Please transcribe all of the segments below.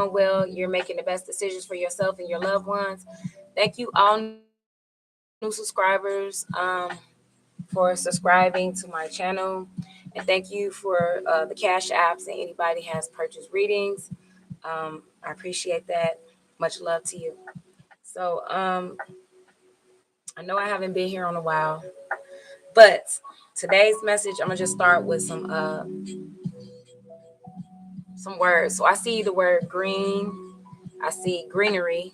well. You're making the best decisions for yourself and your loved ones. Thank you, all new subscribers, for subscribing to my channel. And thank you for the Cash Apps and anybody has purchased readings. I appreciate that. Much love to you. So, I know I haven't been here on a while, but today's message, I'm gonna just start with some words. So I see the word green. I see greenery.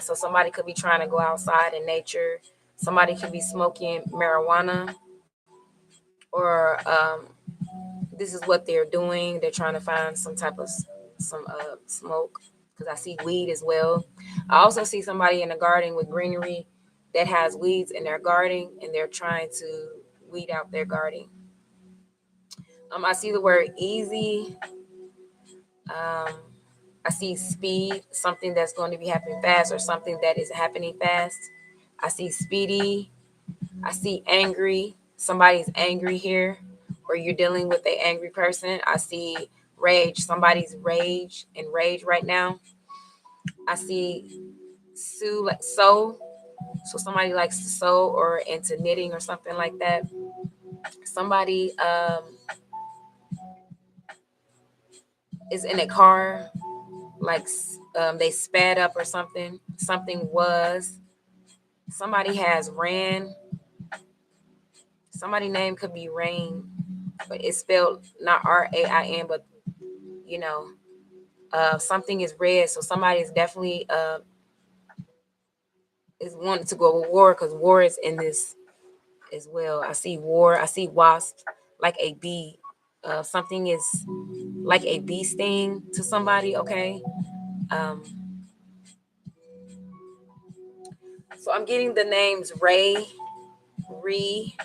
So somebody could be trying to go outside in nature. Somebody could be smoking marijuana, or this is what they're doing. They're trying to find some type of some smoke, because I see weed as well. I also see somebody in a garden with greenery that has weeds in their garden, and they're trying to weed out their garden. I see the word easy. Um, I see speed, something that's going to be happening fast or something that is happening fast. I see speedy. I see angry. Somebody's angry here, or you're dealing with an angry person. I see rage. Somebody's rage right now. I see sew, like sew. So somebody likes to sew or into knitting or something like that. Somebody is in a car, like they sped up or something. Something was. Somebody has ran. Somebody's name could be Rain, but it's spelled not Rain, but you know, something is red. So somebody is definitely is wanting to go with war, because war is in this as well. I see war. I see wasp, like a bee. Something is like a bee sting to somebody. Okay. Um, so I'm getting the names Ray, Ree,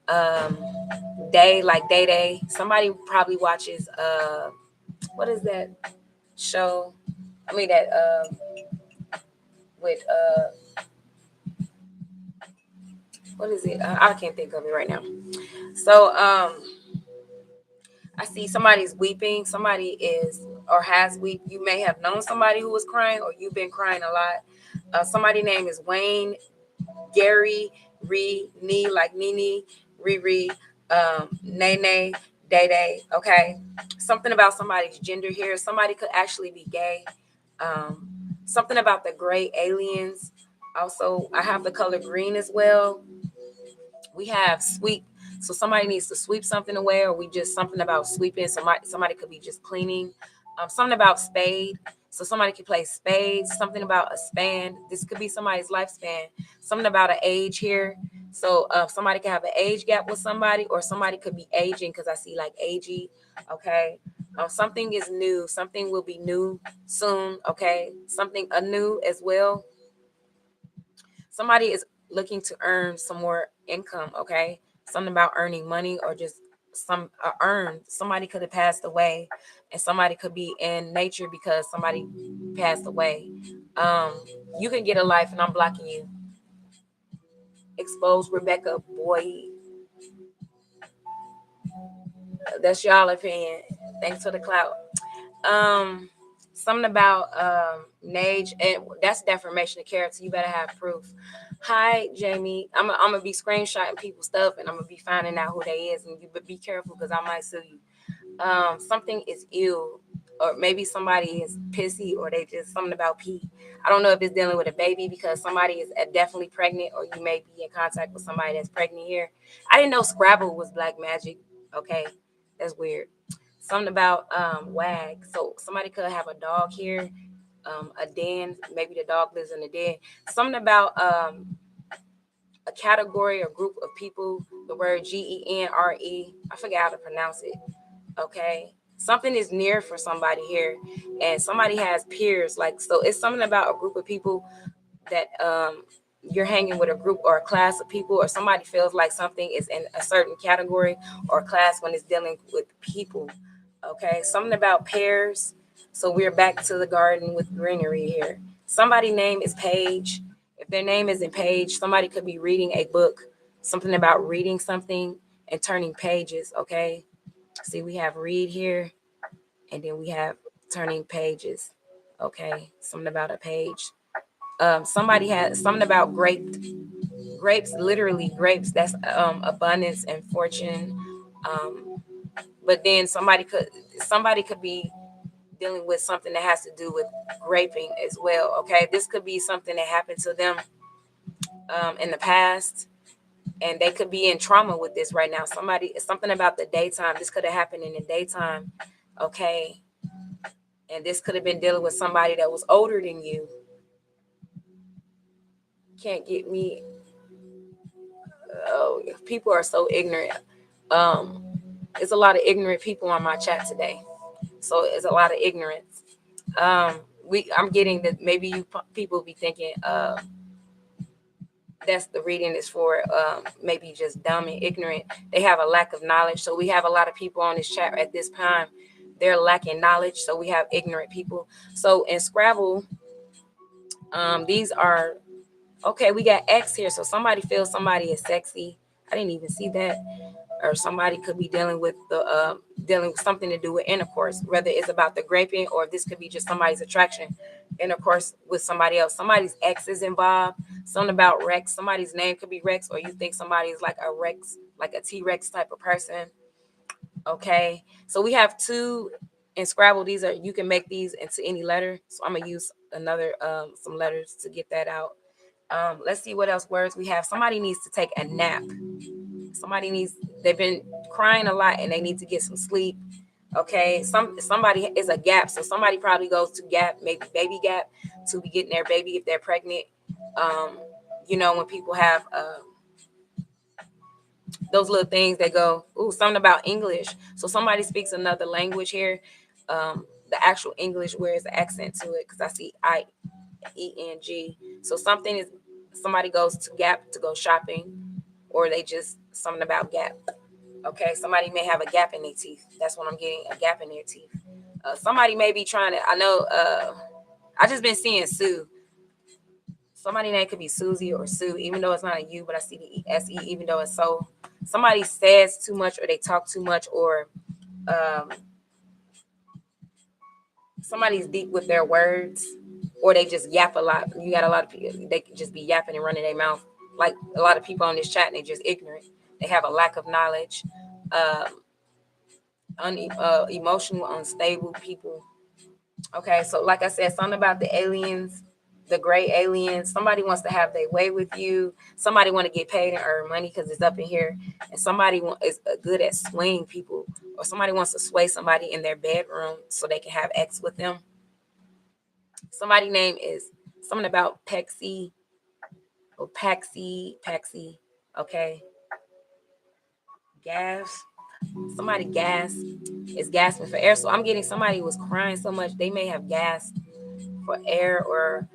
Day, like Day Day. Somebody probably watches what is that show? I mean that with what is it? I can't think of it right now. So I see somebody's weeping. Somebody is or has weep. You may have known somebody who was crying, or you've been crying a lot. Somebody's name is Wayne, Gary, Ree, Nee, like Nene, Riri, Nene, Day Day. Okay, something about somebody's gender here. Somebody could actually be gay. Um, Something about the gray aliens. Also, I have the color green as well. We have sweep. So somebody needs to sweep something away, or we just something about sweeping. Somebody could be just cleaning. Something about spade. So somebody could play spades. Something about a span. This could be somebody's lifespan. Something about an age here. So somebody could have an age gap with somebody, or somebody could be aging, because I see like agey. Okay. Something is new. Something will be new soon. Okay. Something anew as well. Somebody is looking to earn some more income. Okay. Something about earning money, or just some earned. Somebody could have passed away, and somebody could be in nature because somebody passed away. Um, you can get a life, and I'm blocking you. Expose Rebecca Boy. That's y'all opinion. Thanks for the clout. Um, Something about Nage, and that's defamation of character. You better have proof. Hi, Jamie. I'm gonna be screenshotting people's stuff, and I'm gonna be finding out who they is, and you be careful, because I might sue you. Something is ill, or maybe somebody is pissy, or they just something about pee. I don't know if it's dealing with a baby, because somebody is definitely pregnant, or you may be in contact with somebody that's pregnant here. I didn't know Scrabble was black magic. Okay, that's weird. Something about wag. So somebody could have a dog here, a den. Maybe the dog lives in the den. Something about a category or group of people. The word GENRE. I forget how to pronounce it. Okay. Something is near for somebody here, and somebody has peers. Like, so it's something about a group of people that you're hanging with a group or a class of people, or somebody feels like something is in a certain category or class when it's dealing with people. Okay, something about pears. So we're back to the garden with greenery here. Somebody's name is Paige. If their name isn't Paige, somebody could be reading a book. Something about reading something and turning pages. Okay, see, we have read here, and then we have turning pages. Okay, something about a page. Somebody had something about grapes, literally grapes. That's abundance and fortune. But then somebody could be dealing with something that has to do with graping as well. Okay, this could be something that happened to them in the past, and they could be in trauma with this right now. Something about the daytime. This could have happened in the daytime. Okay, and this could have been dealing with somebody that was older than you. Can't get me. Oh, people are so ignorant. There's a lot of ignorant people on my chat today, so it's a lot of ignorance. I'm getting that maybe you people be thinking that's the reading is for maybe just dumb and ignorant. They have a lack of knowledge. So we have a lot of people on this chat at this time. They're lacking knowledge. So we have ignorant people. So in Scrabble, these are okay. We got X here. So somebody feels somebody is sexy. I didn't even see that. Or somebody could be dealing with something to do with intercourse, whether it's about the graping or this could be just somebody's attraction, intercourse with somebody else. Somebody's ex is involved. Something about Rex. Somebody's name could be Rex, or you think somebody's like a Rex, like a T-Rex type of person. Okay, so we have two in Scrabble. These are, you can make these into any letter. So I'm gonna use another some letters to get that out. Let's see what else words we have. Somebody needs to take a nap. They've been crying a lot and they need to get some sleep. Okay, somebody is a Gap, so somebody probably goes to Gap, maybe Baby Gap, to be getting their baby if they're pregnant. When people have those little things, they go, ooh, something about English. So somebody speaks another language here. The actual English, where is the accent to it? Because I see IENG. So somebody goes to Gap to go shopping, or they just something about Gap. Okay, somebody may have a gap in their teeth. That's what I'm getting, a gap in their teeth. Somebody may be trying to, I know, I just been seeing Sue. Somebody name could be Susie or Sue, even though it's not a U, but I see the SE, even though it's so. Somebody says too much, or they talk too much, or somebody's deep with their words, or they just yap a lot. You got a lot of people, they can just be yapping and running their mouth. Like a lot of people on this chat, and they're just ignorant. They have a lack of knowledge. Emotional, unstable people. Okay, so like I said, something about the aliens, the gray aliens. Somebody wants to have their way with you. Somebody want to get paid and earn money because it's up in here. And somebody is good at swaying people, or somebody wants to sway somebody in their bedroom so they can have X with them. Somebody name is something about Pexy or Paxi. Okay, gas. Somebody gas is gasping for air. So I'm getting somebody who was crying so much they may have gasped for air, or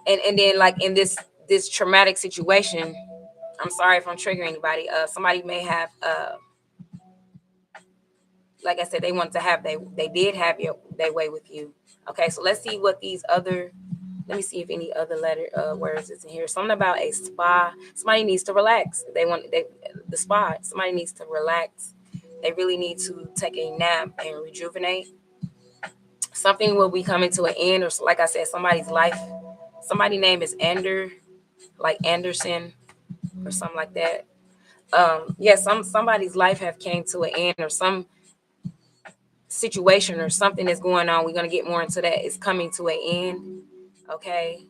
and then like in this traumatic situation. I'm sorry if I'm triggering anybody. Somebody may have like I said, they want to have they did have their way with you. Okay, so let's see what these other. Let me see if any other letter words is in here. Something about a spa. Somebody needs to relax. The spa. Somebody needs to relax. They really need to take a nap and rejuvenate. Something will be coming to an end, or like I said, somebody's life. Somebody's name is like Anderson, or something like that. Somebody's life have came to an end, or some situation or something that's going on. We're gonna get more into that. It's coming to an end. Okay.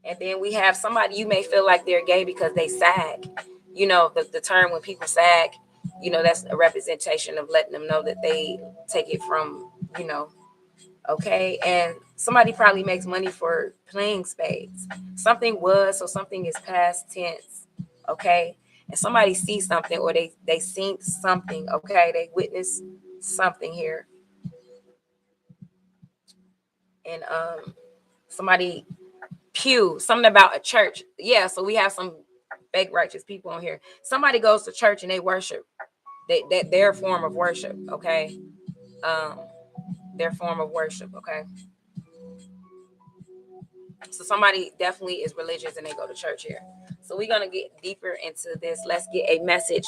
And then we have somebody, you may feel like they're gay because they sag. The term when people sag, that's a representation of letting them know that they take it from, okay. And somebody probably makes money for playing spades. Something is past tense. Okay. And somebody sees something, or they seen something. Okay. They witness something here. And somebody something about a church. Yeah, so we have some fake righteous people on here. Somebody goes to church and they worship. Their form of worship, okay? Their form of worship, okay? So somebody definitely is religious and they go to church here. So we're gonna get deeper into this. Let's get a message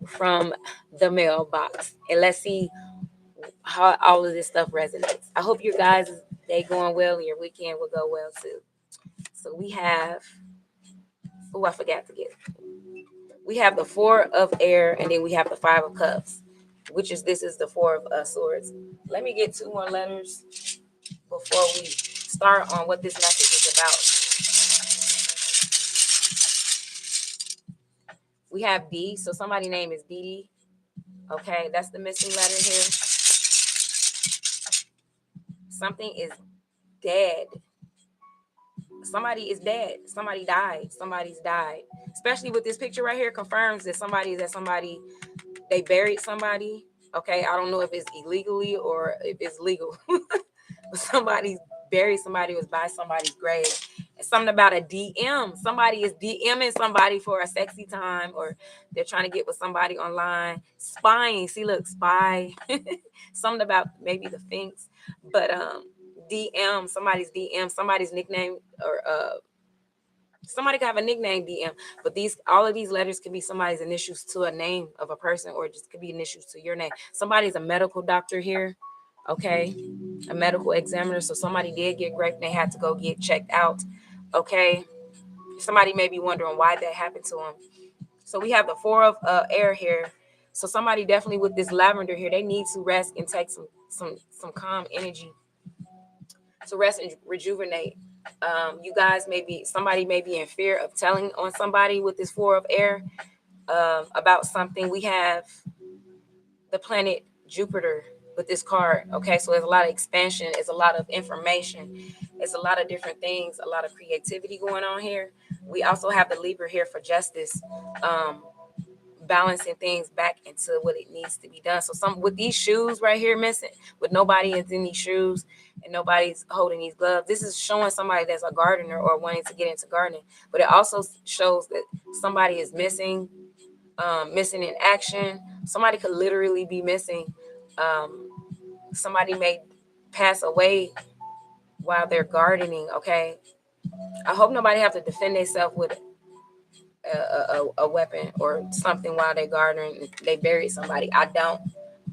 from the mailbox, and let's see how all of this stuff resonates. I hope your guys' day going well and your weekend will go well too. So we have, oh, I forgot to get. We have the Four of Air, and then we have the Five of Cups, which is this is the Four of Swords. Let me get two more letters before we start on what this message is about. We have B, so somebody's name is Dee. Okay, that's the missing letter here. Something is dead. Somebody is dead. Somebody died. Somebody's died. Especially with this picture right here, confirms that somebody they buried somebody. Okay, I don't know if it's illegally or if it's legal. But somebody buried somebody, was by somebody's grave. And something about a DM. Somebody is DMing somebody for a sexy time, or they're trying to get with somebody online. Spying. See, look, spy. Something about maybe the Finks. But DM, somebody's nickname, or somebody could have a nickname DM, but all of these letters could be somebody's initials to a name of a person, or just could be initials to your name. Somebody's a medical doctor here, okay, a medical examiner. So somebody did get raped and they had to go get checked out, okay. Somebody may be wondering why that happened to them. So we have the Four of Air here. So somebody definitely with this lavender here, they need to rest and take some calm energy to rest and rejuvenate. You guys somebody may be in fear of telling on somebody with this Four of Air about something. We have the planet Jupiter with this card. Okay, so there's a lot of expansion, it's a lot of information, it's a lot of different things, a lot of creativity going on here. We also have the Libra here for justice, balancing things back into what it needs to be done. So some with these shoes right here missing, with nobody is in these shoes and nobody's holding these gloves, this is showing somebody that's a gardener or wanting to get into gardening. But it also shows that somebody is missing in action. Somebody could literally be missing. Somebody may pass away while they're gardening. Okay, I hope nobody have to defend themselves with a weapon or something while they're gardening. They buried somebody. I don't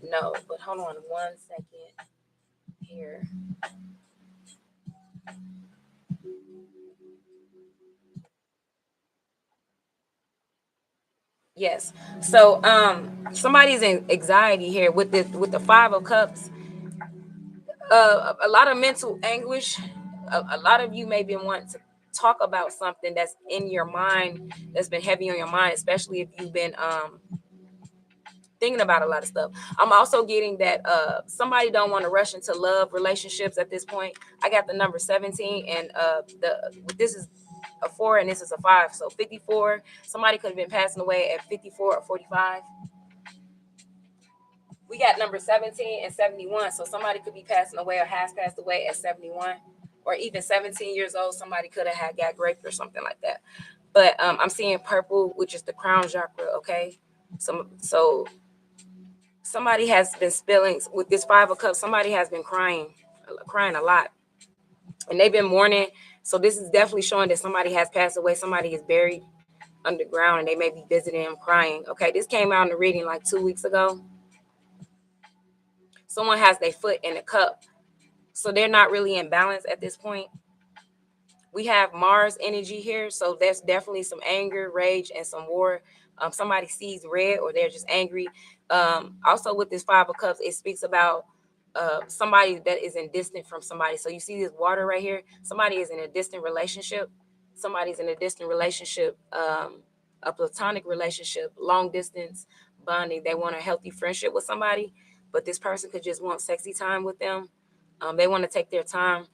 know, but hold on 1 second here. Yes. So somebody's in anxiety here with the Five of Cups. A lot of mental anguish. A lot of you may be wanting to talk about something that's in your mind, that's been heavy on your mind, especially if you've been thinking about a lot of stuff. I'm also getting that somebody don't want to rush into love relationships at this point. I got the number 17, and this is a 4 and this is a 5, so 54. Somebody could have been passing away at 54 or 45. We got number 17 and 71, so somebody could be passing away or has passed away at 71, or even 17 years old. Somebody could have got raped or something like that. But I'm seeing purple, which is the crown chakra. Okay, so somebody has been spilling with this Five of Cups. Somebody has been crying a lot, and they've been mourning. So this is definitely showing that somebody has passed away. Somebody is buried underground, and they may be visiting them crying. Okay, this came out in the reading like 2 weeks ago. Someone has their foot in a cup, so they're not really in balance at this point. We have Mars energy here, so there's definitely some anger, rage, and some war. Somebody sees red, or they're just angry. Also, with this Five of Cups, it speaks about somebody that is in distant from somebody. So you see this water right here. Somebody is in a distant relationship. Somebody's in a distant relationship, a platonic relationship, long distance bonding. They want a healthy friendship with somebody, but this person could just want sexy time with them. They want to take their time.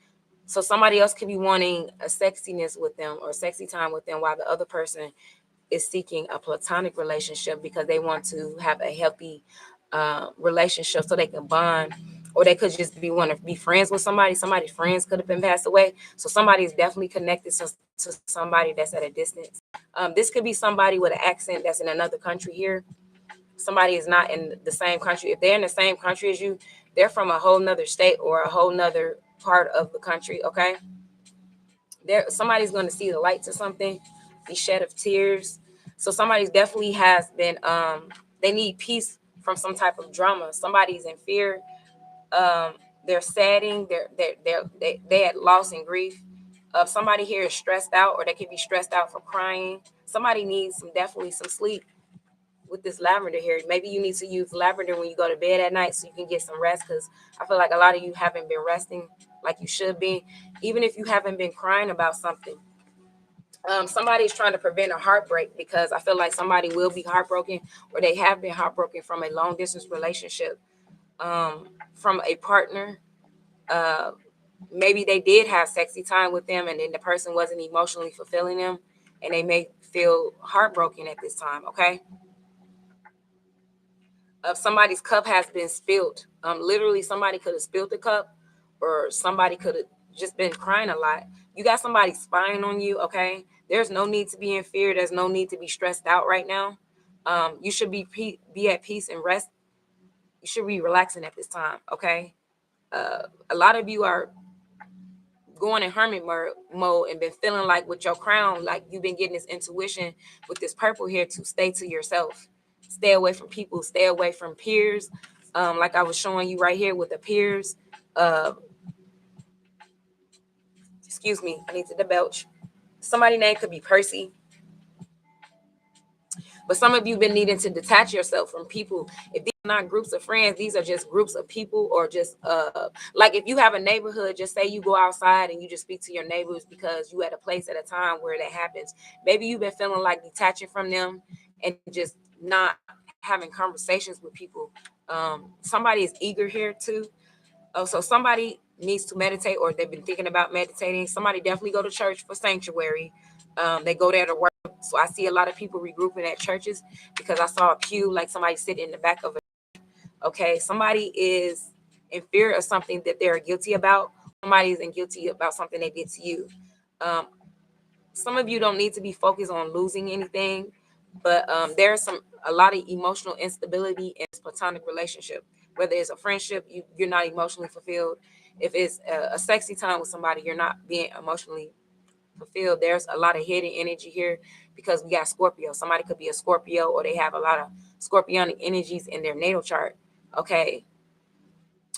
So somebody else could be wanting a sexiness with them or sexy time with them, while the other person is seeking a platonic relationship because they want to have a healthy relationship so they can bond. Or they could just be want to be friends with somebody. Somebody's friends could have been passed away. So somebody is definitely connected to somebody that's at a distance. This could be somebody with an accent that's in another country here. Somebody is not in the same country. If they're in the same country as you, they're from a whole nother state or a whole nother part of the country. Okay, somebody's going to see the light to something, be shed of tears. So somebody's definitely has been They need peace from some type of drama. Somebody's in fear. They're saddened. They had loss and grief. Somebody here is stressed out, or they could be stressed out for crying. Somebody needs definitely some sleep with this lavender here. Maybe you need to use lavender when you go to bed at night so you can get some rest, because I feel like a lot of you haven't been resting like you should be, even if you haven't been crying about something. Somebody's trying to prevent a heartbreak, because I feel like somebody will be heartbroken, or they have been heartbroken from a long distance relationship, from a partner. Uh, Maybe they did have sexy time with them, and then the person wasn't emotionally fulfilling them, and they may feel heartbroken at this time. Okay. Somebody's cup has been spilled. Literally, somebody could have spilled the cup, or somebody could have just been crying a lot. You got somebody spying on you. Okay. There's no need to be in fear. There's no need to be stressed out right now. You should be at peace and rest. You should be relaxing at this time. Okay. A lot of you are going in hermit mode and been feeling like with your crown, like you've been getting this intuition with this purple here to stay to yourself, stay away from people, stay away from peers. Like I was showing you right here with the peers. Uh, Excuse me, I need to debelch. Somebody's name could be Percy. But some of you have been needing to detach yourself from people. If these are not groups of friends, these are just groups of people, or just like if you have a neighborhood, just say you go outside and you just speak to your neighbors because you at a place at a time where that happens. Maybe you've been feeling like detaching from them and just not having conversations with people. Somebody is eager here too. Oh, so somebody needs to meditate, or they've been thinking about meditating. Somebody definitely go to church for sanctuary. They go there to work. So I see a lot of people regrouping at churches, because I saw a pew, like somebody sitting in the back of it. Okay, somebody is in fear of something that they're guilty about. Somebody is guilty about something they did to you. Um, some of you don't need to be focused on losing anything, but there's a lot of emotional instability in this platonic relationship. Whether it's a friendship, you're not emotionally fulfilled. If it's a sexy time with somebody, you're not being emotionally fulfilled. There's a lot of hidden energy here, because we got Scorpio. Somebody could be a Scorpio, or they have a lot of scorpionic energies in their natal chart. Okay.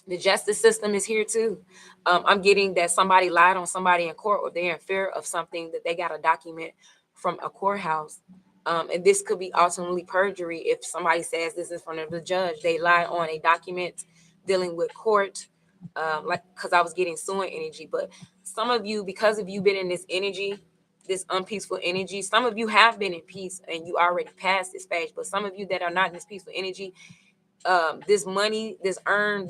The justice system is here too. I'm getting that somebody lied on somebody in court, or they're in fear of something that they got a document from a courthouse. And this could be ultimately perjury. If somebody says this in front of the judge, they lied on a document dealing with court. Like, because I was getting suing energy. But some of you, because of you been in this energy, this unpeaceful energy, some of you have been in peace and you already passed this stage. But some of you that are not in this peaceful energy, this money, this urn,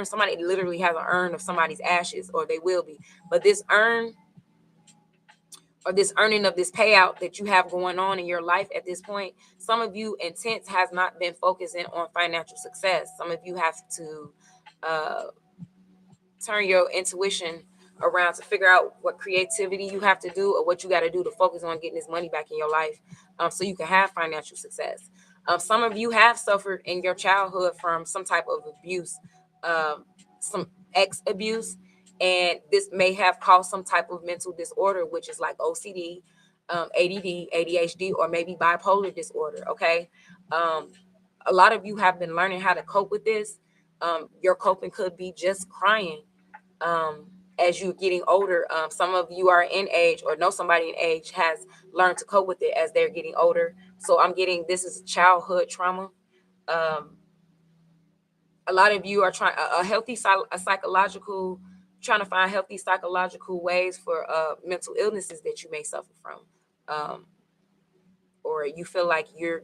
somebody literally has an urn of somebody's ashes, or they will be. But this urn, or this earning of this payout that you have going on in your life at this point, some of you intent has not been focusing on financial success. Some of you have to uh, turn your intuition around to figure out what creativity you have to do, or what you got to do to focus on getting this money back in your life, so you can have financial success. Some of you have suffered in your childhood from some type of abuse, some ex abuse, and this may have caused some type of mental disorder, which is like OCD, ADD, ADHD, or maybe bipolar disorder. Okay. A lot of you have been learning how to cope with this. Your coping could be just crying. As you're getting older, some of you are in age, or know somebody in age has learned to cope with it as they're getting older. So I'm getting, this is childhood trauma. Um, a lot of you are trying a healthy psychological, trying to find healthy psychological ways for mental illnesses that you may suffer from, or you feel like you're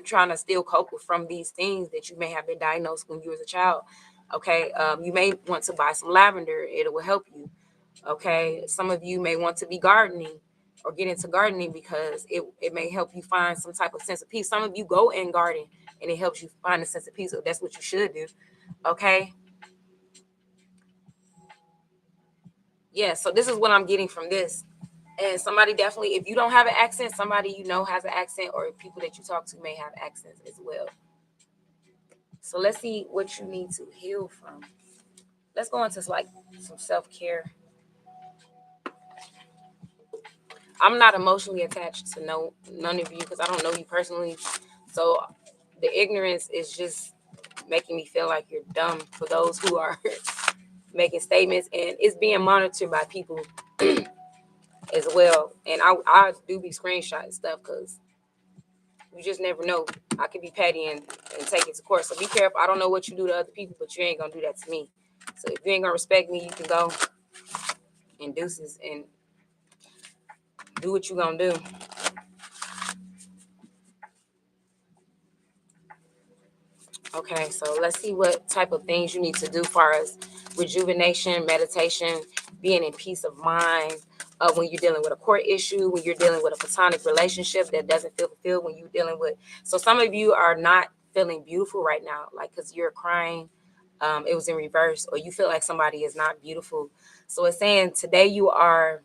trying to still cope with from these things that you may have been diagnosed when you was a child. Okay. You may want to buy some lavender. It will help you. Okay. Some of you may want to be gardening, or get into gardening, because it may help you find some type of sense of peace. Some of you go in garden and it helps you find a sense of peace. So that's what you should do. Okay. Yeah. So this is what I'm getting from this. And somebody definitely, if you don't have an accent, somebody you know has an accent, or people that you talk to may have accents as well. So let's see what you need to heal from. Let's go into like some self-care. I'm not emotionally attached to none of you, because I don't know you personally. So the ignorance is just making me feel like you're dumb for those who are making statements, and it's being monitored by people as well. And I do be screenshotting stuff because you just never know. I could be petty and take it to court. So be careful. I don't know what you do to other people, but you ain't gonna do that to me. So if you ain't gonna respect me, you can go and deuces and do what you gonna do. Okay, so let's see what type of things you need to do for us. Rejuvenation, meditation, being in peace of mind. When you're dealing with a court issue, when you're dealing with a platonic relationship that doesn't feel fulfilled, when you're dealing with. So some of you are not feeling beautiful right now, like because you're crying. It was in reverse, or you feel like somebody is not beautiful. So it's saying today you are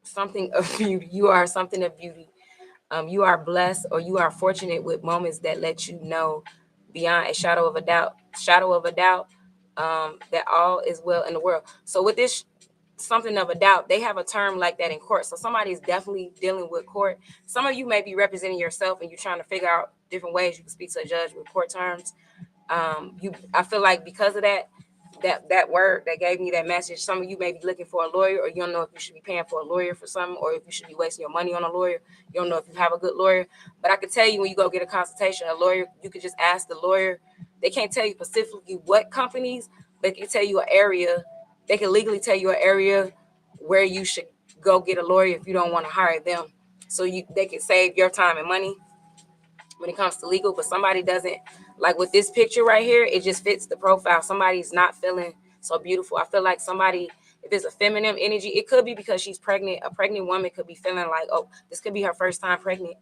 something of beauty. You are something of beauty. You are blessed, or you are fortunate with moments that let you know beyond a shadow of a doubt, that all is well in the world. So with this something of a doubt, they have a term like that in court. So somebody is definitely dealing with court. Some of you may be representing yourself and you're trying to figure out different ways you can speak to a judge with court terms. I feel like because of that word that gave me that message, some of you may be looking for a lawyer, or you don't know if you should be paying for a lawyer for something, or if you should be wasting your money on a lawyer. You don't know if you have a good lawyer. But I can tell you, when you go get a consultation, a lawyer, you could just ask the lawyer. They can't tell you specifically what companies, but they can tell you an area. They can legally tell you an area where you should go get a lawyer if you don't want to hire them. So they can save your time and money when it comes to legal. But somebody doesn't, like with this picture right here, it just fits the profile. Somebody's not feeling so beautiful. I feel like somebody, if it's a feminine energy, it could be because she's pregnant. A pregnant woman could be feeling like, oh, this could be her first time pregnant.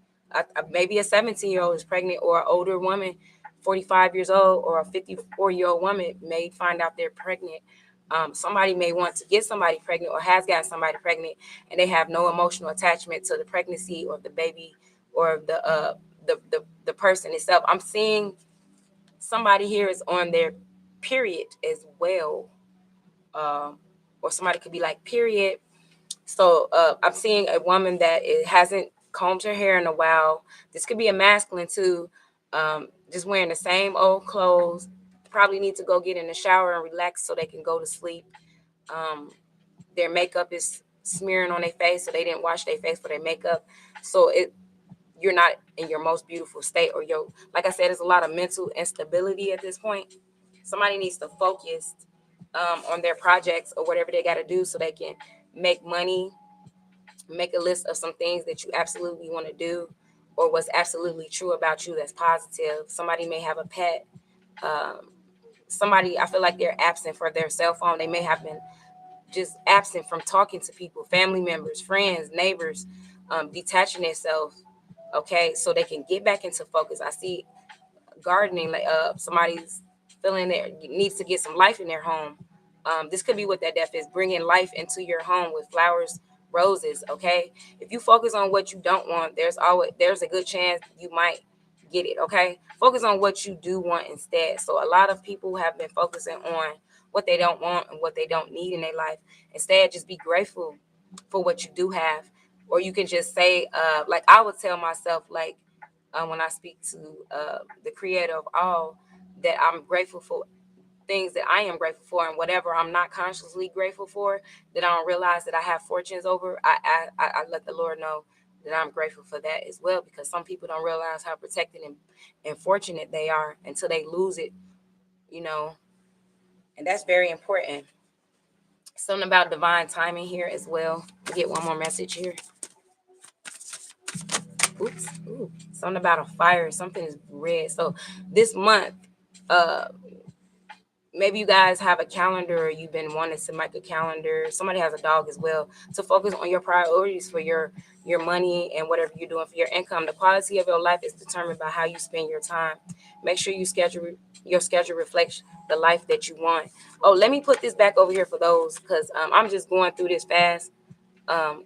Maybe a 17-year-old is pregnant, or an older woman, 45 years old, or a 54-year-old woman may find out they're pregnant. Somebody may want to get somebody pregnant, or has gotten somebody pregnant, and they have no emotional attachment to the pregnancy or the baby, or the person itself. I'm seeing somebody here is on their period as well, or somebody could be like period. So I'm seeing a woman that hasn't combed her hair in a while. This could be a masculine too, just wearing the same old clothes. Probably need to go get in the shower and relax so they can go to sleep. Their makeup is smearing on their face, so they didn't wash their face for their makeup. So you're not in your most beautiful state, or like I said, there's a lot of mental instability at this point. Somebody needs to focus on their projects or whatever they got to do so they can make money. Make a list of some things that you absolutely want to do, or what's absolutely true about you that's positive. Somebody may have a pet. Somebody, I feel like they're absent for their cell phone. They may have been just absent from talking to people, family members, friends, neighbors, detaching themselves, okay, so they can get back into focus. I see gardening, like somebody's feeling there needs to get some life in their home. This could be what that death is, bringing life into your home with flowers, roses, okay. If you focus on what you don't want, there's a good chance you might get it, okay. Focus on what you do want instead. So a lot of people have been focusing on what they don't want and what they don't need in their life. Instead, just be grateful for what you do have. Or you can just say, like I would tell myself, like when I speak to the creator of all, that I'm grateful for things that I am grateful for, and whatever I'm not consciously grateful for, that I don't realize that I have fortunes over, I let the Lord know that I'm grateful for that as well, because some people don't realize how protected and fortunate they are until they lose it, you know, and that's very important. Something about divine timing here as well. Get one more message here. Oops. Ooh. Something about a fire. Something is red. So this month, maybe you guys have a calendar, or you've been wanting to make a calendar. Somebody has a dog as well, to focus on your priorities for your money and whatever you're doing for your income. The quality of your life is determined by how you spend your time. Make sure your schedule reflects the life that you want. Oh, let me put this back over here for those, because I'm just going through this fast. A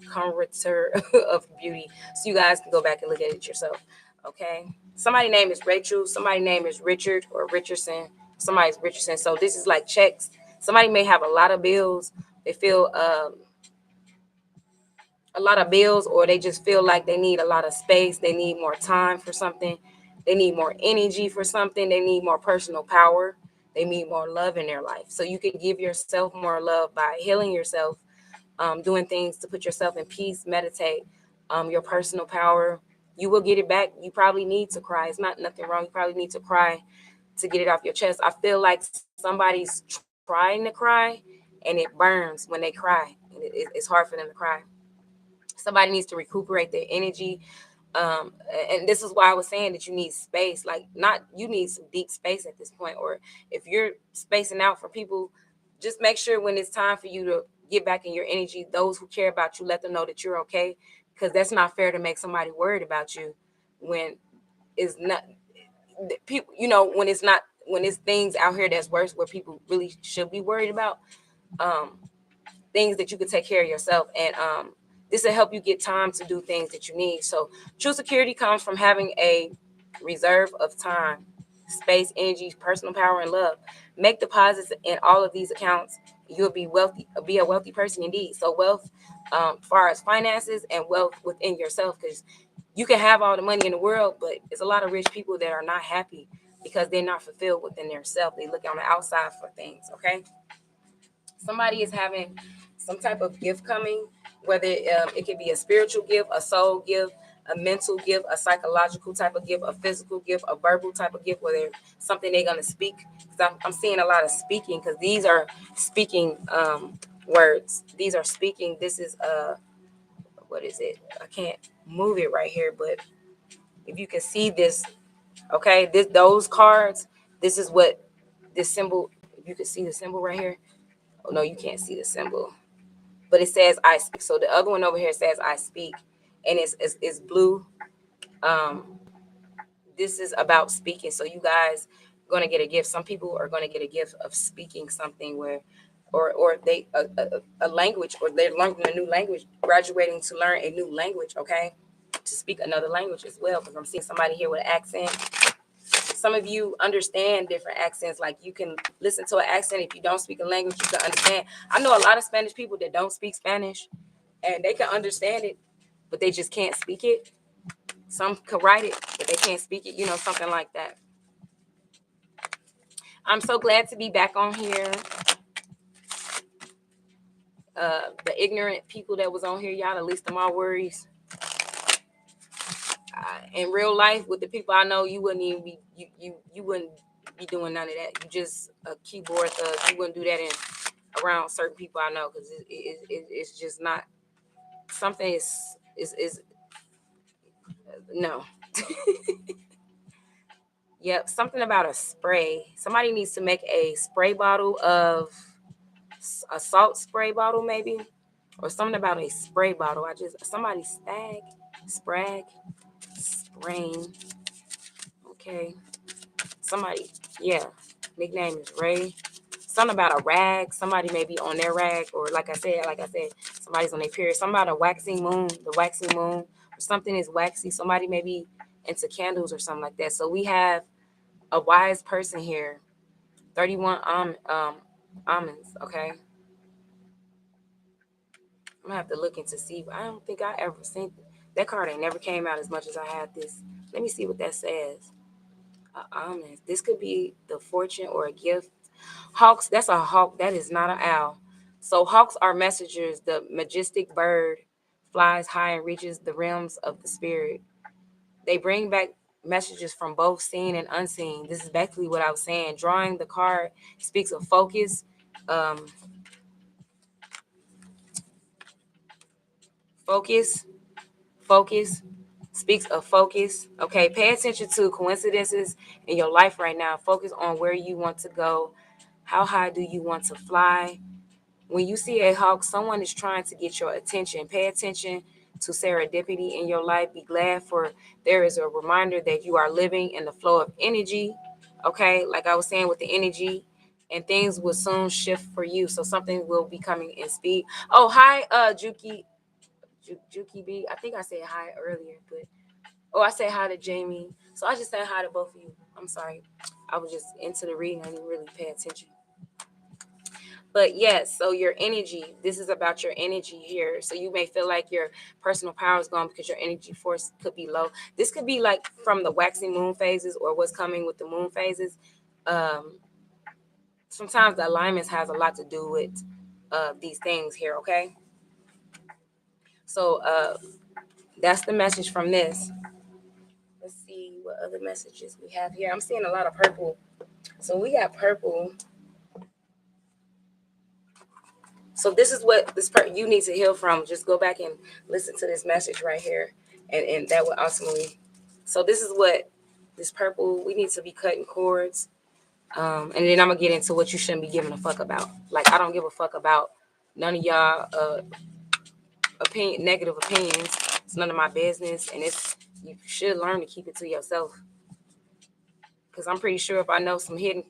converter of beauty, so you guys can go back and look at it yourself. Okay, somebody's name is Rachel, somebody's name is Richard or Richardson, somebody's Richardson. So this is like checks. Somebody may have a lot of bills. They feel a lot of bills, or they just feel like they need a lot of space, they need more time for something, they need more energy for something, they need more personal power, they need more love in their life. So you can give yourself more love by healing yourself, doing things to put yourself in peace, meditate, your personal power. You will get it back. You probably need to cry. It's not nothing wrong. You probably need to cry to get it off your chest. I feel like somebody's trying to cry and it burns when they cry. And it's hard for them to cry. Somebody needs to recuperate their energy. And this is why I was saying that you need space. Like, not, you need some deep space at this point. Or if you're spacing out for people, just make sure when it's time for you to get back in your energy, those who care about you, let them know that you're okay. Because that's not fair to make somebody worried about you when it's not people, when it's not, when it's things out here that's worse, where people really should be worried about. Um, Things that you could take care of yourself, and this will help you get time to do things that you need. So true security comes from having a reserve of time, space, energy, personal power, and love. Make deposits in all of these accounts. You'll be wealthy, be a wealthy person indeed. So wealth, far as finances, and wealth within yourself, because you can have all the money in the world, but there's a lot of rich people that are not happy because they're not fulfilled within themselves. They look on the outside for things. Okay. Somebody is having some type of gift coming, whether it could be a spiritual gift, a soul gift, a mental gift, a psychological type of gift, a physical gift, a verbal type of gift, whether something they're going to speak. Because I'm seeing a lot of speaking, because these are speaking words. These are speaking. This is what is it? I can't move it right here, but if you can see this, okay, those cards, this is what this symbol, if you can see the symbol right here. Oh, no, you can't see the symbol, but it says I speak. So the other one over here says I speak, and it's blue. Um, this is about speaking. So you guys going to get a gift. Some people are going to get a gift of speaking something where, or they a language, or they're learning a new language, graduating to learn a new language. Okay, to speak another language as well. Because I'm seeing somebody here with an accent. Some of you understand different accents. Like, you can listen to an accent. If you don't speak a language, you can understand. I know a lot of Spanish people that don't speak Spanish, and they can understand it, but they just can't speak it. Some can write it, but they can't speak it, something like that. I'm so glad to be back on here. The ignorant people that was on here, y'all the least of my worries. In real life, with the people I know, you wouldn't even be you wouldn't be doing none of that. You just a keyboard thug. You wouldn't do that around certain people I know, because it's just not something. Is no. Yep, something about a spray. Somebody needs to make a spray bottle of a salt spray bottle, maybe, or something about a spray bottle. Somebody sprag, sprain. Okay, somebody, yeah, nickname is Ray. Something about a rag. Somebody may be on their rag, or like I said, somebody's on their period. Something about a waxing moon, the waxing moon, or something is waxy. Somebody may be into candles or something like that. So we have a wise person here. 31 almonds. Okay, I'm gonna have to look into see. I don't think I ever seen that card. Ain't never came out as much as I had this. Let me see what that says. Almonds. This could be the fortune or a gift. Hawks. That's a hawk. That is not an owl. So hawks are messengers. The majestic bird flies high and reaches the realms of the spirit. They bring back messages from both seen and unseen. This is basically what I was saying. Drawing the card speaks of focus. Um, focus, focus, speaks of focus. Okay, pay attention to coincidences in your life right now. Focus on where you want to go. How high do you want to fly? When you see a hawk, someone is trying to get your attention. Pay attention to serendipity in your life. Be glad for there is a reminder that you are living in the flow of energy. Okay, like I was saying with the energy, and things will soon shift for you. So something will be coming in speed. Oh, hi, Juki B. I think I said hi earlier, but I said hi to Jamie. So I just said hi to both of you. I'm sorry. I was just into the reading. I didn't really pay attention. But yes, so your energy, this is about your energy here. So you may feel like your personal power is gone because your energy force could be low. This could be like from the waxing moon phases or what's coming with the moon phases. Um, Sometimes the alignments has a lot to do with these things here, okay? So that's the message from this. Let's see what other messages we have here. I'm seeing a lot of purple. So we got purple. So this is what you need to heal from. Just go back and listen to this message right here. And that will ultimately. So this is what this purple, we need to be cutting cords. And then I'm going to get into what you shouldn't be giving a fuck about. Like, I don't give a fuck about none of y'all negative opinions. It's none of my business. And you should learn to keep it to yourself. Because I'm pretty sure if I know some hidden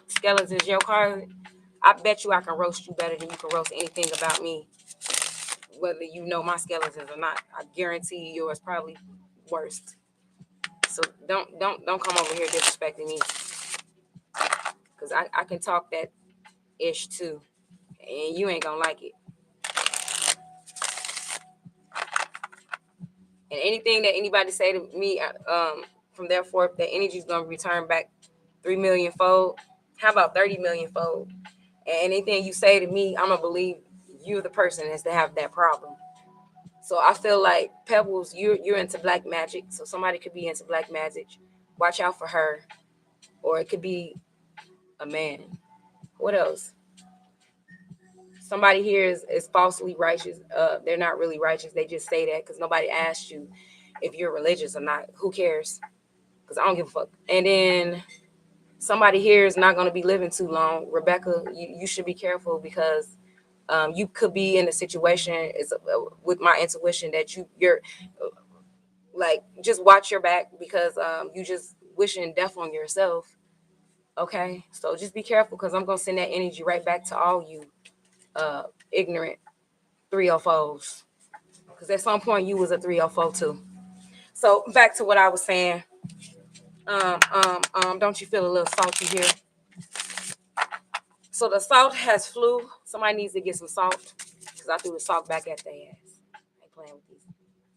skeletons in your car, I bet you I can roast you better than you can roast anything about me. Whether you know my skeletons or not, I guarantee yours probably worst. So don't come over here disrespecting me, because I can talk that ish too, and you ain't gonna like it. And anything that anybody say to me, from therefore, that energy is gonna return back 3 million fold. How about 30 million fold? And anything you say to me, I'm gonna believe you're the person that's to have that problem. So I feel like Pebbles, you're into black magic. So somebody could be into black magic. Watch out for her. Or it could be a man. What else? Somebody here is falsely righteous. They're not really righteous. They just say that because nobody asked you if you're religious or not. Who cares? Because I don't give a fuck. And then somebody here is not going to be living too long. Rebecca, you should be careful because you could be in a situation with my intuition that you're like, just watch your back because you just wishing death on yourself. Okay, so just be careful because I'm gonna send that energy right back to all you ignorant 304s, because at some point you was a 304 too. So back to what I was saying. Don't you feel a little salty here? So the salt has flew. Somebody needs to get some salt because I threw the salt back at their ass. I ain't playing with these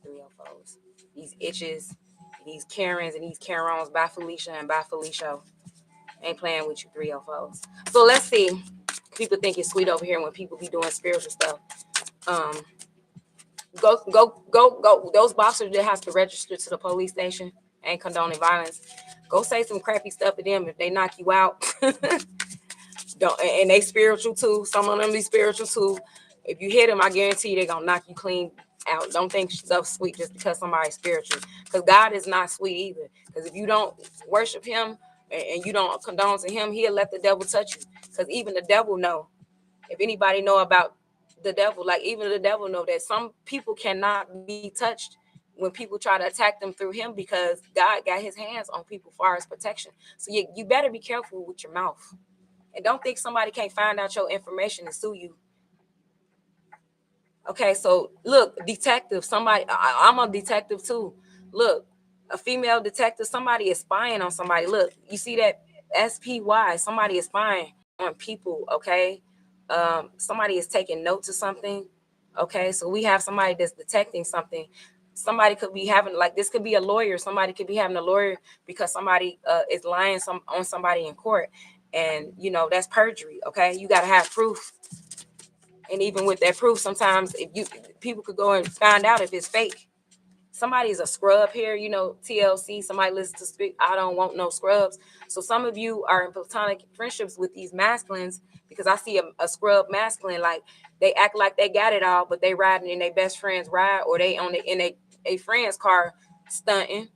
304s, these itches, these Karens and these Karons. By Felicia and by Felicia. Ain't playing with you 304s. So let's see. People think it's sweet over here when people be doing spiritual stuff. Go. Those boxers that has to register to the police station, ain't condoning violence. Go say some crappy stuff to them if they knock you out. Don't, and they spiritual too. Some of them be spiritual too. If you hit them, I guarantee you they're gonna knock you clean out. Don't think stuff's sweet just because somebody's spiritual. Because God is not sweet either. Because if you don't worship him and you don't condone to him, he'll let the devil touch you. Because even the devil know. If anybody know about the devil, like even the devil know that some people cannot be touched when people try to attack them through him, because God got his hands on people for his protection. So you better be careful with your mouth. And don't think somebody can't find out your information and sue you. Okay, so look, detective, I'm a detective too. Look, a female detective, somebody is spying on somebody. Look, you see that SPY, somebody is spying on people, okay? Somebody is taking notes of something, okay? So we have somebody that's detecting something. Somebody could be having, like, this could be a lawyer. Somebody could be having a lawyer because somebody is lying on somebody in court. And, that's perjury, okay? You got to have proof. And even with that proof, sometimes people could go and find out if it's fake. Somebody's a scrub here, TLC. Somebody listens to speak. I don't want no scrubs. So some of you are in platonic friendships with these masculines, because I see a scrub masculine, like they act like they got it all, but they riding in their best friend's ride, or they in a friend's car stunting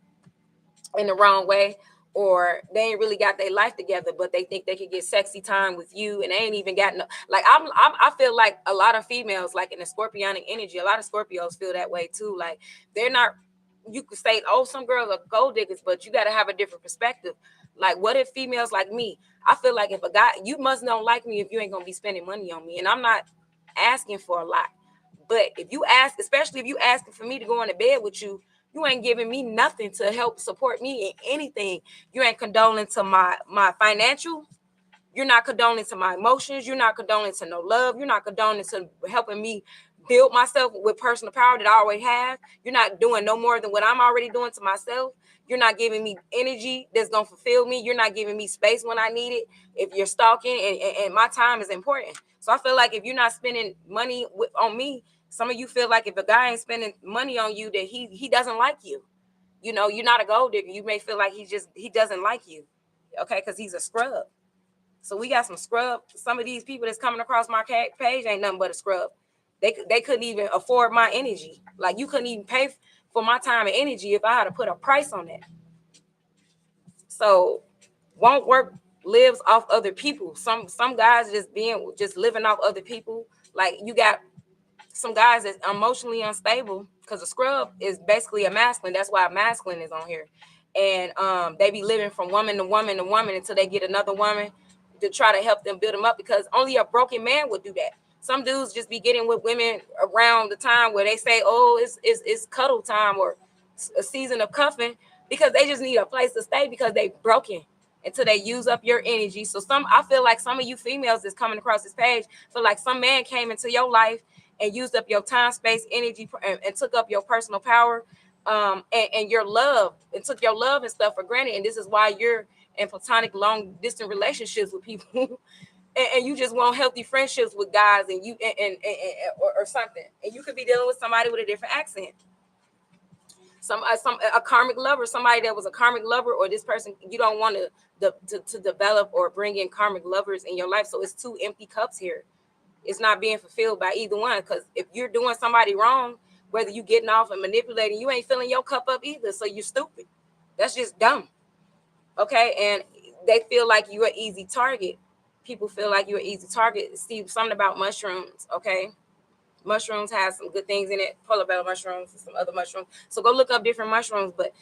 in the wrong way, or they ain't really got their life together, but they think they could get sexy time with you, and they ain't even got no. Like I feel like a lot of females, like in the Scorpionic energy, a lot of Scorpios feel that way too. Like they're not. You could say, oh, some girls are gold diggers, but you got to have a different perspective. Like, what if females like me? I feel like if a guy, you must don't like me if you ain't gonna be spending money on me, and I'm not asking for a lot. But if you ask, especially if you asking for me to go into bed with you, you ain't giving me nothing to help support me in anything. You ain't condoling to my financial. You're not condoning to my emotions. You're not condoning to no love. You're not condoning to helping me build myself with personal power that I already have. You're not doing no more than what I'm already doing to myself. You're not giving me energy that's going to fulfill me. You're not giving me space when I need it. If you're stalking, and my time is important. So I feel like if you're not spending money on me, some of you feel like if a guy ain't spending money on you, that he doesn't like you. You know, you're not a gold digger. You may feel like he doesn't like you. Okay, because he's a scrub. So we got some scrub. Some of these people that's coming across my page ain't nothing but a scrub. They couldn't even afford my energy. Like, you couldn't even pay for my time and energy if I had to put a price on that. So won't work lives off other people. Some guys just living off other people. Like, you got some guys that's emotionally unstable, because a scrub is basically a masculine. That's why a masculine is on here. And they be living from woman to woman to woman until they get another woman to try to help them build them up, because only a broken man would do that. Some dudes just be getting with women around the time where they say, oh, it's cuddle time or a season of cuffing, because they just need a place to stay because they broken until they use up your energy. So I feel like some of you females that's coming across this page feel like some man came into your life and used up your time, space, energy, and took up your personal power, and your love, and took your love and stuff for granted. And this is why you're in platonic, long distance relationships with people, and you just want healthy friendships with guys, and you or something. And you could be dealing with somebody with a different accent. A karmic lover, somebody that was a karmic lover, or this person you don't want to develop or bring in karmic lovers in your life. So it's two empty cups here. It's not being fulfilled by either one, because if you're doing somebody wrong, whether you getting off and manipulating, you ain't filling your cup up either. So you're stupid. That's just dumb. Okay, and they feel like you're an easy target. People feel like you're an easy target. See, something about mushrooms. Okay, mushrooms have some good things in it. Polar bear mushrooms and some other mushrooms. So go look up different mushrooms. But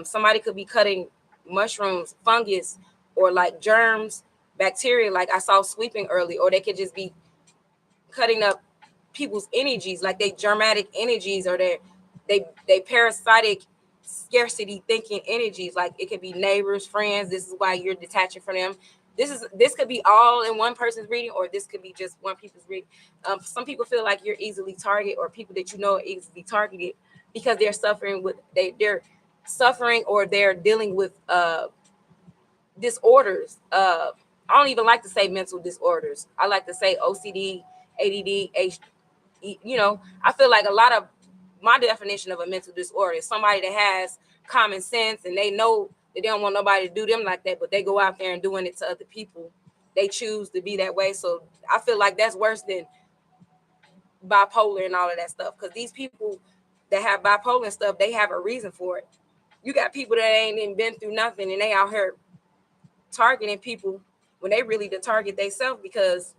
somebody could be cutting mushrooms, fungus, or like germs, bacteria, like I saw sweeping early, or they could just be cutting up people's energies, like they germatic energies, or they parasitic scarcity thinking energies. Like, it could be neighbors, friends. This is why you're detaching from them. This could be all in one person's reading, or this could be just one people's reading. Some people feel like you're easily targeted, or people that you know are easily targeted, because they're suffering with they're suffering, or they're dealing with disorders. I don't even like to say mental disorders. I like to say OCD, ADD, I feel like a lot of my definition of a mental disorder is somebody that has common sense, and they know that they don't want nobody to do them like that, but they go out there and doing it to other people. They choose to be that way. So I feel like that's worse than bipolar and all of that stuff, because these people that have bipolar and stuff, they have a reason for it. You got people that ain't even been through nothing, and they out here targeting people when they really the target themselves, because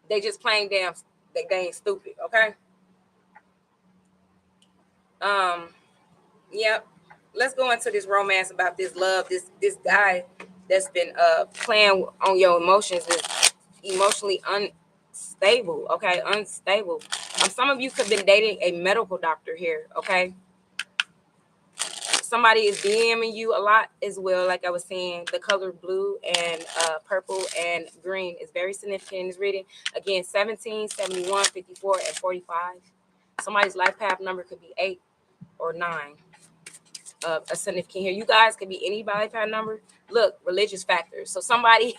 they just plain damn they ain't stupid. Okay. Yep. Let's go into this romance about this love. This guy that's been playing on your emotions is emotionally unstable. Okay, unstable. Some of you could have been dating a medical doctor here. Okay. Somebody is DMing you a lot as well. Like I was saying, the color blue and purple and green is very significant in this reading. Again, 17, 71, 54, and 45. Somebody's life path number could be 8 or 9. A significant here. You guys could be any life path number. Look, religious factors. So somebody,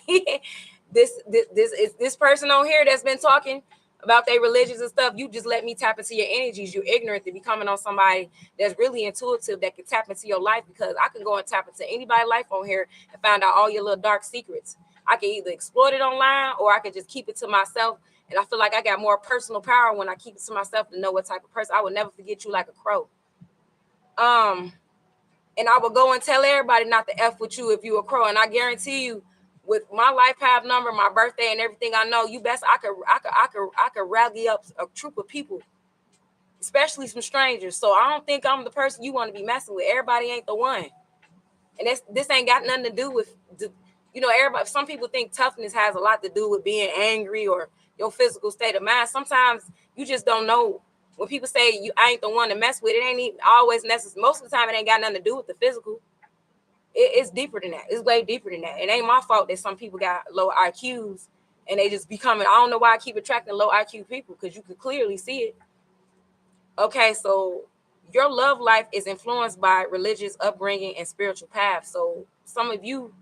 this person on here that's been talking about their religions and stuff, you just let me tap into your energies. You're ignorant to be coming on somebody that's really intuitive, that can tap into your life, because I can go and tap into anybody's life on here and find out all your little dark secrets. I can either exploit it online, or I can just keep it to myself. And I feel like I got more personal power when I keep it to myself to know what type of person. I would never forget you like a crow. And I would go and tell everybody not to F with you if you a crow. And I guarantee you, with my life path number, my birthday, and everything I know, you best I could rally up a troop of people, especially some strangers. So I don't think I'm the person you want to be messing with. Everybody ain't the one. And this ain't got nothing to do with, everybody. Some people think toughness has a lot to do with being angry or your physical state of mind. Sometimes you just don't know. When people say I ain't the one to mess with, it ain't even always necessary. Most of the time, it ain't got nothing to do with the physical. It's deeper than that. It's way deeper than that. It ain't my fault that some people got low IQs and they just becoming. I don't know why I keep attracting low IQ people, because you can clearly see it. Okay, so your love life is influenced by religious upbringing and spiritual paths. So some of you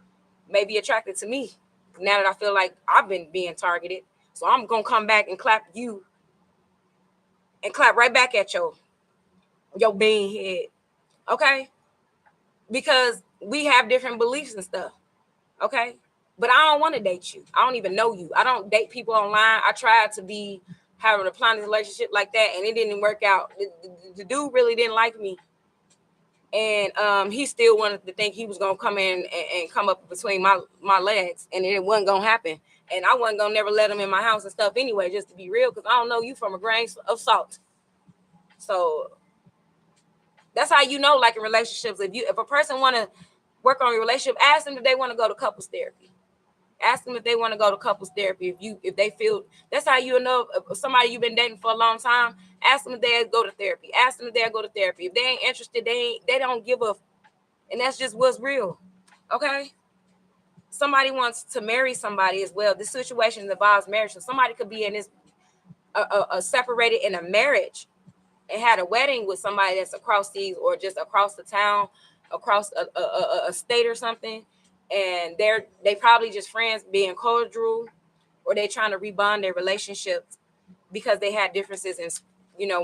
may be attracted to me now that I feel like I've been being targeted. So I'm gonna come back and clap you and clap right back at your being head. Okay, because we have different beliefs and stuff. Okay, but I don't want to date you. I don't even know you. I don't date people online. I tried to be having a planning relationship like that, and it didn't work out. The dude really didn't like me, and he still wanted to think he was gonna come in and come up between my legs, and it wasn't gonna happen. And I wasn't gonna never let him in my house and stuff anyway, just to be real, because I don't know you from a grain of salt. So that's how you know, like in relationships, if a person want to work on your relationship, ask them if they want to go to couples therapy. Ask them if they want to go to couples therapy. If they feel, that's how you know if somebody you've been dating for a long time. Ask them if they go to therapy. Ask them if they go to therapy. If they ain't interested, they don't give a, and that's just what's real. Okay. Somebody wants to marry somebody as well. This situation involves marriage. So somebody could be in this separated in a marriage and had a wedding with somebody that's across seas or just across the town, across a state or something, and they probably just friends being cordial, or they trying to rebond their relationships because they had differences in,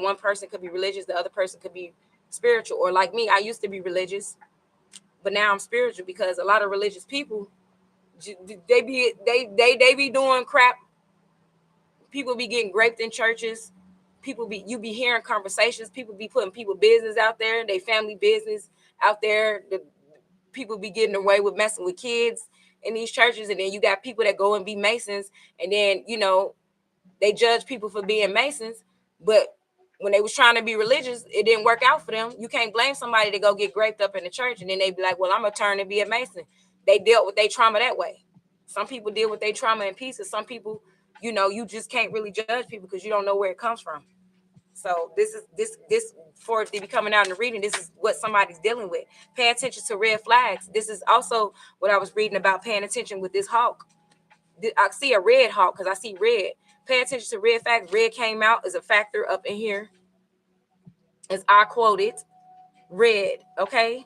one person could be religious, the other person could be spiritual, or like me, I used to be religious, but now I'm spiritual, because a lot of religious people, they be doing crap. People be getting raped in churches. You be hearing conversations. People be putting people business out there, they family business out there. The people be getting away with messing with kids in these churches, and then you got people that go and be Masons, and then they judge people for being Masons, but when they was trying to be religious, it didn't work out for them. You can't blame somebody to go get raped up in the church and then they be like, well, I'm gonna turn and be a Mason. They dealt with their trauma that way. Some people deal with their trauma in pieces. Some people, you just can't really judge people because you don't know where it comes from. So this for it to be coming out in the reading, this is what somebody's dealing with. Pay attention to red flags. This is also what I was reading about, paying attention with this hawk. I see a red hawk because I see red. Pay attention to red facts. Red came out as a factor up in here, as I quoted. Red, okay?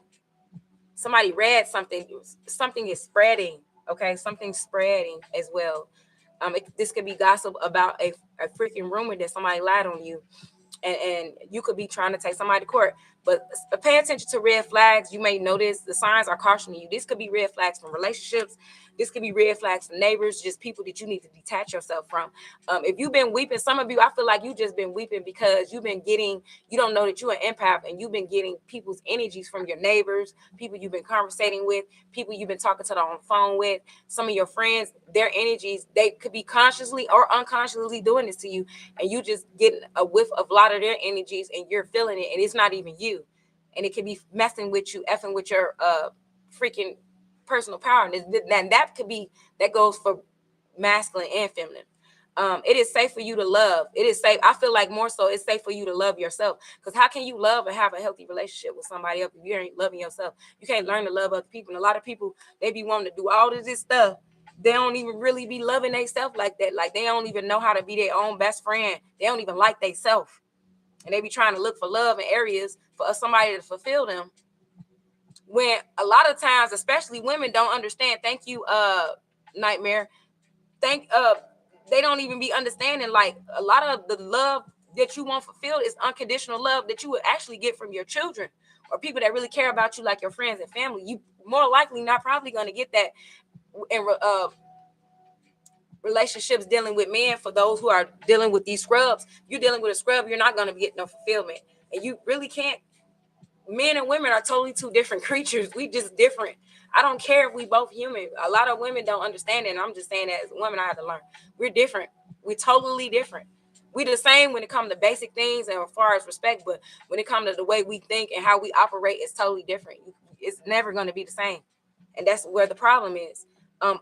Somebody read something. Something is spreading, okay? Something's spreading as well. This could be gossip about a freaking rumor that somebody lied on you. And you could be trying to take somebody to court. But pay attention to red flags. You may notice the signs are cautioning you. This could be red flags from relationships. This could be red flags from neighbors, just people that you need to detach yourself from. If you've been weeping, some of you, I feel like you just been weeping because you don't know that you're an empath, and you've been getting people's energies from your neighbors, people you've been conversating with, people you've been talking to on the phone with, some of your friends, their energies, they could be consciously or unconsciously doing this to you, and you just getting a whiff of a lot of their energies, and you're feeling it, and it's not even you. And it could be messing with you, effing with your freaking personal power. And that goes for masculine and feminine. It is safe for you to love. It is safe. I feel like more so it's safe for you to love yourself. Because how can you love and have a healthy relationship with somebody else if you ain't loving yourself? You can't learn to love other people. And a lot of people, they be wanting to do all of this stuff. They don't even really be loving themselves like that. Like they don't even know how to be their own best friend. They don't even like themselves. And they be trying to look for love in areas for somebody to fulfill them. When a lot of times, especially women, don't understand. Thank you, Nightmare. They don't even be understanding, like, a lot of the love that you want fulfilled is unconditional love that you would actually get from your children or people that really care about you, like your friends and family. You more likely not probably going to get that in relationships dealing with men. For those who are dealing with these scrubs, you're dealing with a scrub, you're not going to get no fulfillment, and you really can't. Men and women are totally two different creatures. We just different. I don't care if we both human. A lot of women don't understand it, and I'm just saying that as a woman, I have to learn. We're different. We're totally different. We're the same when it comes to basic things and as far as respect, but when it comes to the way we think and how we operate, it's totally different. It's never going to be the same, and that's where the problem is.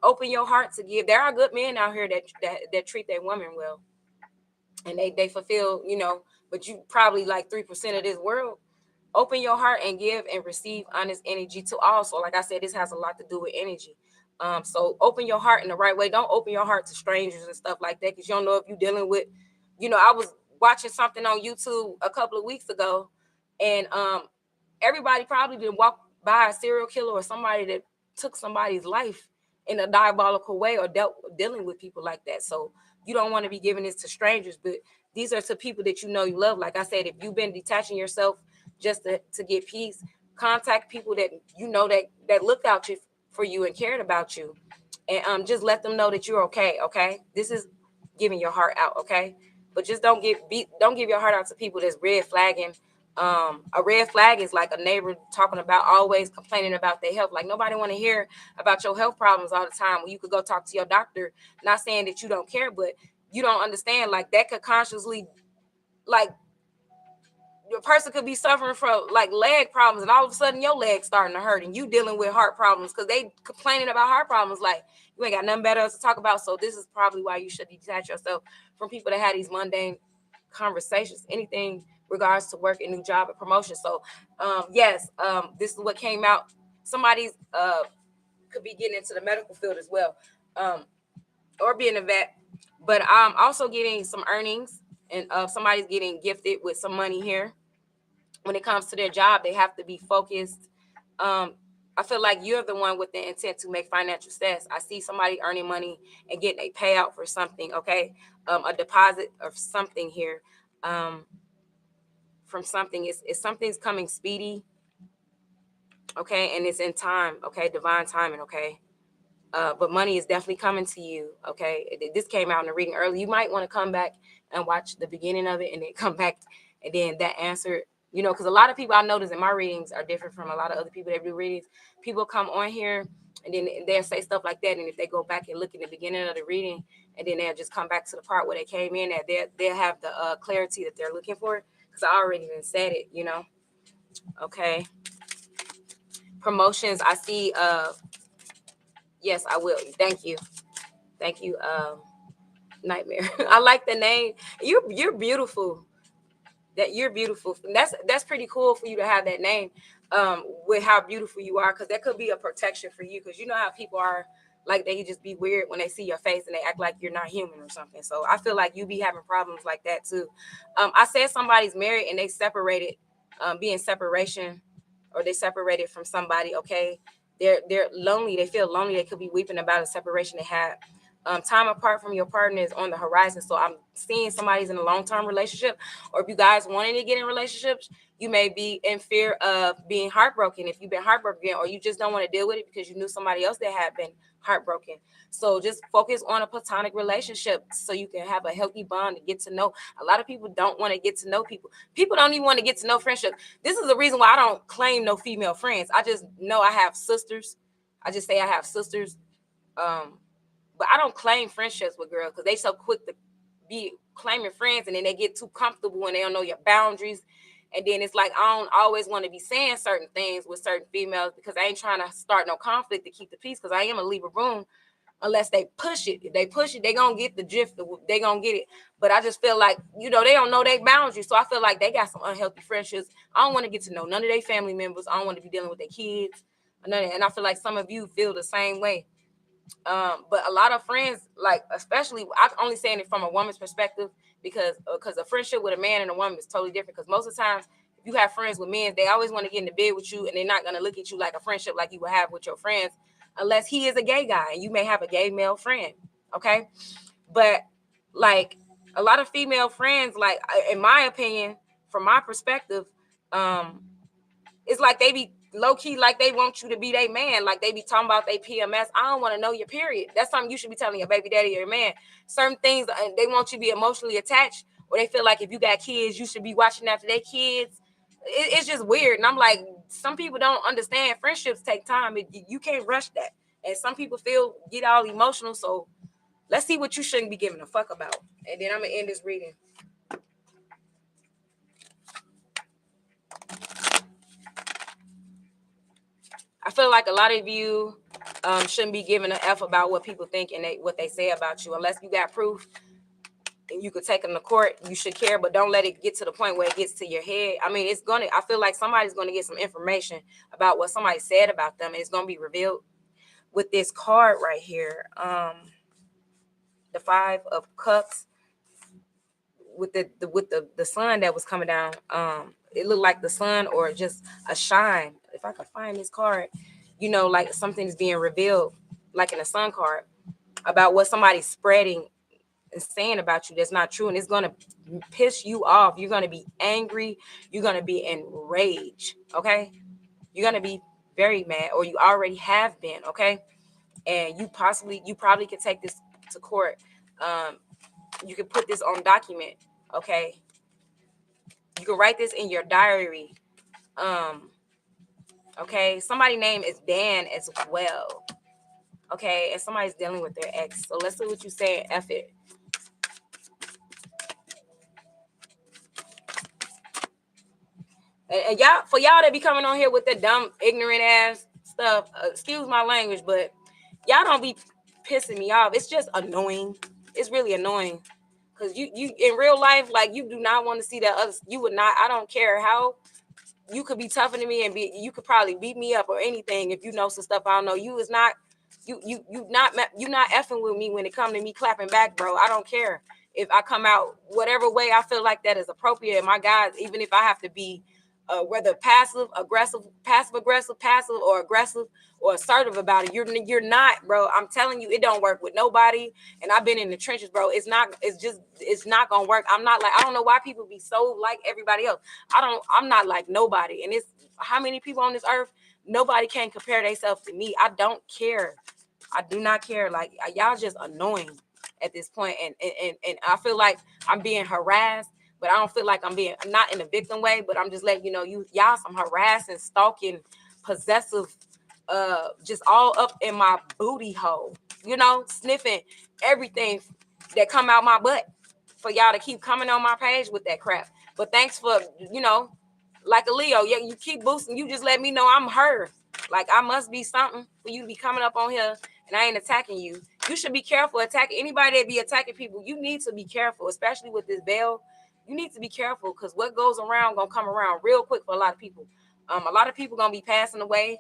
Open your heart to give. There are good men out here that treat their women well, and they fulfill, but you probably like 3% of this world. Open your heart and give and receive honest energy to all. So like I said, this has a lot to do with energy. So open your heart in the right way. Don't open your heart to strangers and stuff like that, because you don't know if you're dealing with, I was watching something on YouTube a couple of weeks ago, and everybody probably didn't walk by a serial killer or somebody that took somebody's life in a diabolical way or dealing with people like that. So you don't want to be giving this to strangers, but these are to people that you love. Like I said, if you've been detaching yourself just to get peace, contact people that that looked out for you and cared about you, and just let them know that you're okay. Okay, this is giving your heart out. Okay, but just don't give your heart out to people that's red flagging. A red flag is like a neighbor talking about, always complaining about their health. Like, nobody want to hear about your health problems all the time when you could go talk to your doctor. Not saying that you don't care, but you don't understand, like, that could consciously, like, your person could be suffering from like leg problems, and all of a sudden your leg's starting to hurt and you dealing with heart problems because they complaining about heart problems. Like, you ain't got nothing better to talk about. So this is probably why you should detach yourself from people that have these mundane conversations, anything regards to work, and new job, and promotion. So yes, this is what came out. Somebody's could be getting into the medical field as well, or being a vet. But I'm also getting some earnings, and somebody's getting gifted with some money here. When it comes to their job, they have to be focused. I feel like you're the one with the intent to make financial success. I see somebody earning money and getting a payout for something, okay? A deposit of something here, from something. It's something's coming speedy, okay? And it's in time, okay? Divine timing, okay? But money is definitely coming to you, okay? This came out in the reading early. You might want to come back and watch the beginning of it and then come back, and then that answer, because a lot of people I notice in my readings are different from a lot of other people that do readings. People come on here and then they'll say stuff like that, and if they go back and look at the beginning of the reading, and then they'll just come back to the part where they came in at, they'll have the clarity that they're looking for, because I already even said it, okay? Promotions, I see. Yes, I will. Thank you. Nightmare. I like the name. You're beautiful. You're beautiful. That's pretty cool for you to have that name, with how beautiful you are, because that could be a protection for you, because you know how people are, like, they just be weird when they see your face and they act like you're not human or something. So I feel like you be having problems like that too. I said somebody's married and they separated, being separation, or they separated from somebody, okay? They're lonely. They feel lonely. They could be weeping about a separation they had. Time apart from your partner is on the horizon. So I'm seeing somebody's in a long-term relationship, or if you guys wanting to get in relationships, you may be in fear of being heartbroken. If you've been heartbroken, or you just don't want to deal with it because you knew somebody else that had been heartbroken. So just focus on a platonic relationship so you can have a healthy bond and get to know. A lot of people don't want to get to know people. People don't even want to get to know friendship. This is the reason why I don't claim no female friends. I just know I have sisters. I just say I have sisters. But I don't claim friendships with girls, because they so quick to be claiming friends, and then they get too comfortable and they don't know your boundaries. And then it's like, I don't always want to be saying certain things with certain females, because I ain't trying to start no conflict to keep the peace, because I am gonna leave a room unless they push it. If they push it, they gonna get the drift. They gonna get it. But I just feel like, they don't know their boundaries. So I feel like they got some unhealthy friendships. I don't want to get to know none of their family members. I don't want to be dealing with their kids. And I feel like some of you feel the same way. But a lot of friends, like, especially, I'm only saying it from a woman's perspective, because a friendship with a man and a woman is totally different. Because most of the times, if you have friends with men, they always want to get into bed with you, and they're not going to look at you like a friendship like you would have with your friends, unless he is a gay guy and you may have a gay male friend. Okay. But like, a lot of female friends, like, in my opinion, from my perspective, it's like they be low key, like they want you to be their man. Like, they be talking about their PMS. I don't want to know your period. That's something you should be telling your baby daddy or your man. Certain things, they want you to be emotionally attached, or they feel like if you got kids, you should be watching after their kids. It's just weird. And I'm like, some people don't understand friendships take time. You can't rush that. And some people get all emotional. So let's see what you shouldn't be giving a fuck about. And then I'm going to end this reading. I feel like a lot of you shouldn't be giving an F about what people think and what they say about you, unless you got proof. and you could take them to court, you should care, but don't let it get to the point where it gets to your head. I mean, I feel like somebody's gonna get some information about what somebody said about them, and it's gonna be revealed with this card right here. The 5 of Cups with the sun that was coming down. It looked like the sun or just a shine. If I could find this card, like something's being revealed, like in a sun card, about what somebody's spreading and saying about you that's not true, and it's gonna piss you off. You're gonna be angry. You're gonna be enraged. Okay, you're gonna be very mad, or you already have been. Okay, and you probably could take this to court. You can put this on document. Okay, you can write this in your diary. Okay, somebody's name is Dan as well. Okay, and somebody's dealing with their ex. So let's see what you say. F it. And y'all, for y'all that be coming on here with that dumb, ignorant ass stuff, excuse my language, but y'all don't be pissing me off. It's just annoying. It's really annoying. Because you in real life, like, you do not want to see that other. You would not. I don't care how you could be tougher than me, and you could probably beat me up or anything if you know some stuff I don't know. You is not. You not effing with me when it comes to me clapping back, bro. I don't care if I come out whatever way I feel like that is appropriate. My God, even if I have to be whether passive aggressive, or aggressive or assertive about it, you're not, bro. I'm telling you, it don't work with nobody. And I've been in the trenches, bro. It's not gonna work. I don't know why people be so like everybody else. I'm not like nobody. And it's how many people on this earth, nobody can compare themselves to me. I don't care. I do not care. Like, y'all just annoying at this point. And I feel like I'm being harassed, but I don't feel like I'm not in a victim way, but I'm just letting you know, y'all some harassing, stalking, possessive, just all up in my booty hole, sniffing everything that come out my butt for y'all to keep coming on my page with that crap. But thanks for, like a Leo, yeah, you keep boosting. You just let me know I'm her. Like, I must be something for you to be coming up on here and I ain't attacking you. You should be careful attacking anybody that be attacking people. You need to be careful, especially with this veil. You need to be careful, because what goes around gonna come around real quick for a lot of people. A lot of people gonna be passing away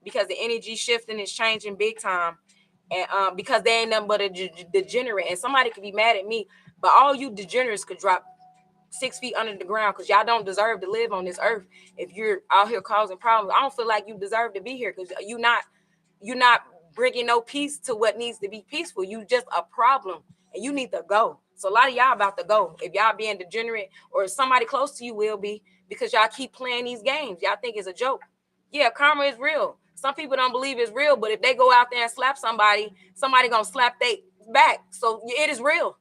because the energy shifting is changing big time, and because they ain't nothing but a degenerate. And somebody could be mad at me, but all you degenerates could drop 6 feet under the ground, because y'all don't deserve to live on this earth. If you're out here causing problems, I don't feel like you deserve to be here, because you're not bringing no peace to what needs to be peaceful. You just a problem, and you need to go. So a lot of y'all about to go. If y'all being degenerate, or somebody close to you will be, because y'all keep playing these games. Y'all think it's a joke. Yeah, karma is real. Some people don't believe it's real, but if they go out there and slap somebody gonna slap they back. So it is real,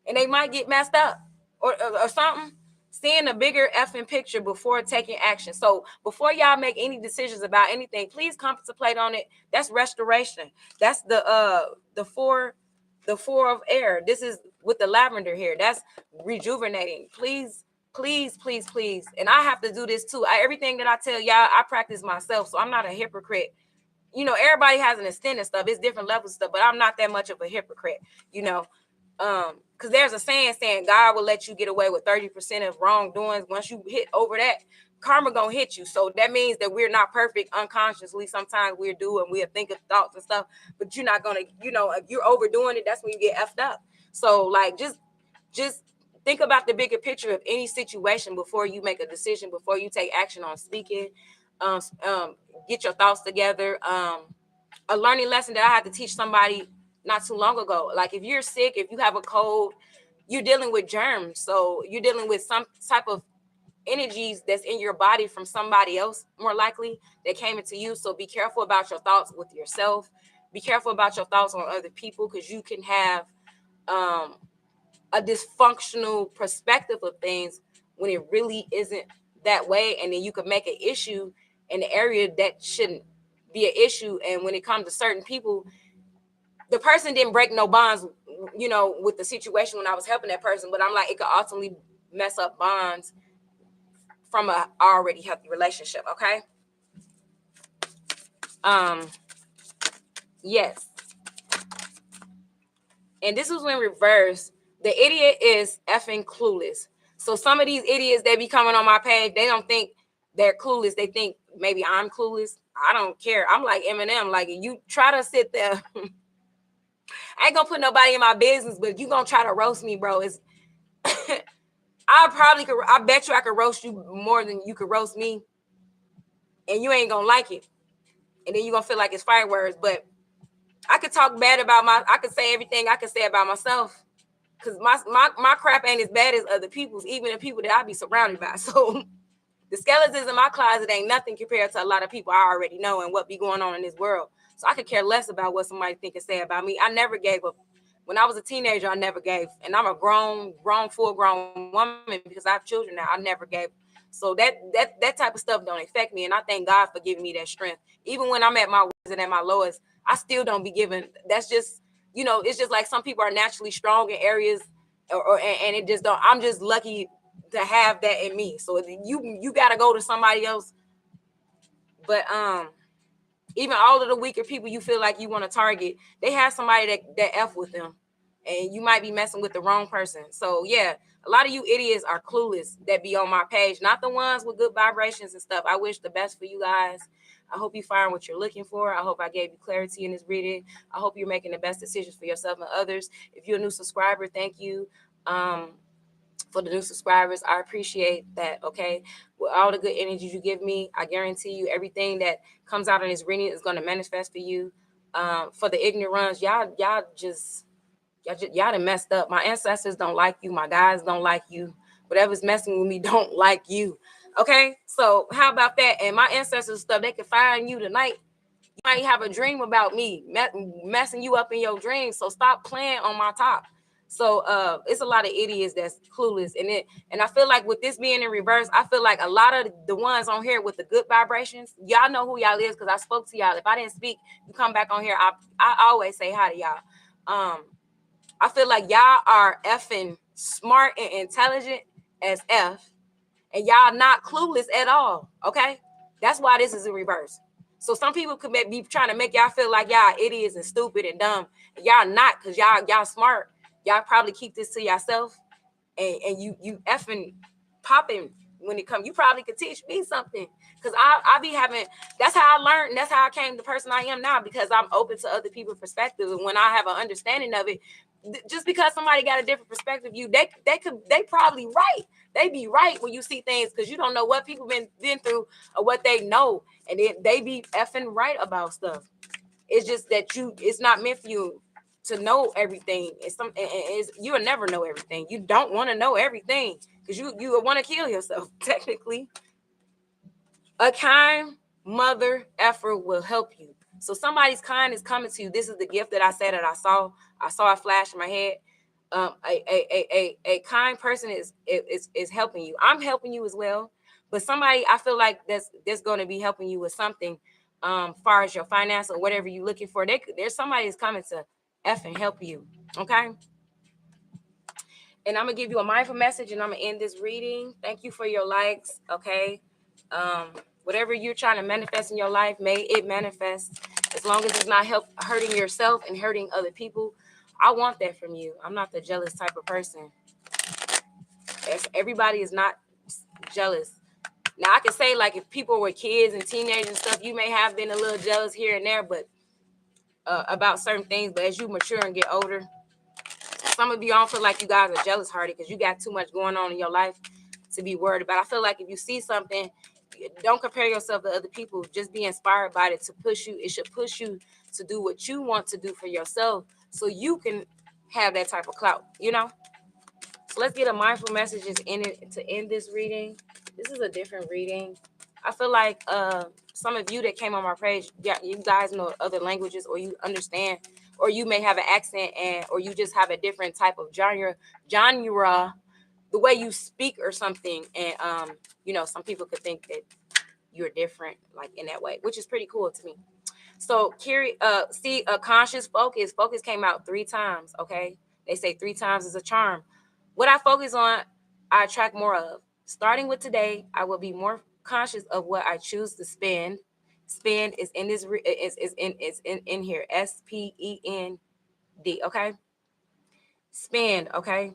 and they might get messed up or something. Seeing a bigger effing picture before taking action. So before y'all make any decisions about anything, please contemplate on it. That's restoration. That's the four of air. This is with the lavender here. That's rejuvenating. Please, please, please, please. And I have to do this too. Everything that I tell y'all, I practice myself. So I'm not a hypocrite. Everybody has an extent and stuff. It's different levels of stuff, but I'm not that much of a hypocrite, because there's a saying God will let you get away with 30% of wrongdoings. Once you hit over that, karma gonna hit you. So that means that we're not perfect unconsciously. Sometimes we're doing, we'll think of thoughts and stuff, but you're not gonna, if you're overdoing it, that's when you get effed up. So like, just think about the bigger picture of any situation before you make a decision, before you take action on speaking. Get your thoughts together. A learning lesson that I had to teach somebody not too long ago. Like, if you're sick, if you have a cold, you're dealing with germs. So you're dealing with some type of energies that's in your body from somebody else, more likely, that came into you. So be careful about your thoughts with yourself. Be careful about your thoughts on other people, because you can have a dysfunctional perspective of things when it really isn't that way. And then you could make an issue in the area that shouldn't be an issue. And when it comes to certain people, the person didn't break no bonds, with the situation when I was helping that person. But I'm like, it could ultimately mess up bonds from a already healthy relationship. Okay. Yes. And this was in reverse. The idiot is effing clueless. So some of these idiots that be coming on my page, they don't think they're clueless. They think maybe I'm clueless. I don't care. I'm like Eminem. Like, you try to sit there. I ain't gonna put nobody in my business, but you gonna try to roast me, bro. It's I bet you I could roast you more than you could roast me, and you ain't gonna like it. And then you're gonna feel like it's fireworks. But I could talk bad about I could say everything I could say about myself. Because my crap ain't as bad as other people's, even the people that I be surrounded by. So the skeletons in my closet ain't nothing compared to a lot of people I already know and what be going on in this world. So I could care less about what somebody think and say about me. I never gave up. When I was a teenager, I never gave. And I'm a full-grown woman because I have children now. I never gave. So that type of stuff don't affect me. And I thank God for giving me that strength. Even when I'm at my worst and at my lowest, I still don't be giving. That's just, it's just like some people are naturally strong in areas and it just don't. I'm just lucky to have that in me. So you got to go to somebody else. But even all of the weaker people you feel like you want to target, they have somebody that F with them. And you might be messing with the wrong person. So yeah, a lot of you idiots are clueless that be on my page, not the ones with good vibrations and stuff. I wish the best for you guys. I hope you find what you're looking for. I hope I gave you clarity in this reading. I hope you're making the best decisions for yourself and others. If you're a new subscriber, thank you. For the new subscribers, I appreciate that. Okay, with all the good energy you give me, I guarantee you everything that comes out in this reading is going to manifest for you. For the ignorance, y'all done messed up. My ancestors don't like you. My guys don't like you. Whatever's messing with me don't like you. Okay, so how about that? And my ancestors stuff, they can find you tonight. You might have a dream about me messing you up in your dreams. So stop playing on my top. So it's a lot of idiots that's clueless. And I feel like with this being in reverse, I feel like a lot of the ones on here with the good vibrations, y'all know who y'all is because I spoke to y'all. If I didn't speak, you come back on here. I always say hi to y'all. I feel like y'all are effing smart and intelligent as F, and y'all not clueless at all. Okay, that's why this is in reverse. So some people could be trying to make y'all feel like y'all idiots and stupid and dumb. And y'all not, because y'all smart. Y'all probably keep this to yourself, and you effing popping when it comes. You probably could teach me something, because I be having. That's how I learned, and that's how I came the person I am now, because I'm open to other people's perspective, and when I have an understanding of it, just because somebody got a different perspective, they probably right. They be right when you see things, because you don't know what people been through or what they know, and they be effing right about stuff. It's just that it's not meant for you to know everything. You will never know everything. You don't want to know everything, because you want to kill yourself. Technically, a kind mother effort will help you. So somebody's kind is coming to you. This is the gift that I said that I saw a flash in my head. A kind person is helping you. I'm helping you as well, but somebody I feel like that's going to be helping you with something, far as your finance or whatever you're looking for. There's somebody that's coming to and help you. Okay. And I'm gonna give you a mindful message, and I'm gonna end this reading. Thank you for your likes. Okay. Whatever you're trying to manifest in your life, may it manifest, as long as it's not hurting yourself and hurting other people. I want that from you. I'm not the jealous type of person. Everybody is not jealous. Now I can say, like, if people were kids and teenagers and stuff, you may have been a little jealous here and there, but about certain things. But as you mature and get older, some of you don't feel like you guys are jealous hearted because you got too much going on in your life to be worried about. I feel like if you see something, don't compare yourself to other people. Just be inspired by it to push you. It should push you to do what you want to do for yourself, so you can have that type of clout, So let's get a mindful messages in it to end this reading. This is a different reading. I feel like some of you that came on my page, yeah, you guys know other languages, or you understand, or you may have an accent, or you just have a different type of genre, the way you speak or something. And some people could think that you're different, like in that way, which is pretty cool to me. So see, a conscious focus. Focus came out 3 times. Okay, they say 3 times is a charm. What I focus on, I attract more of. Starting with today, I will be more conscious of what I choose to spend. Spend is in this is in here. SPEND. Okay. Spend, okay?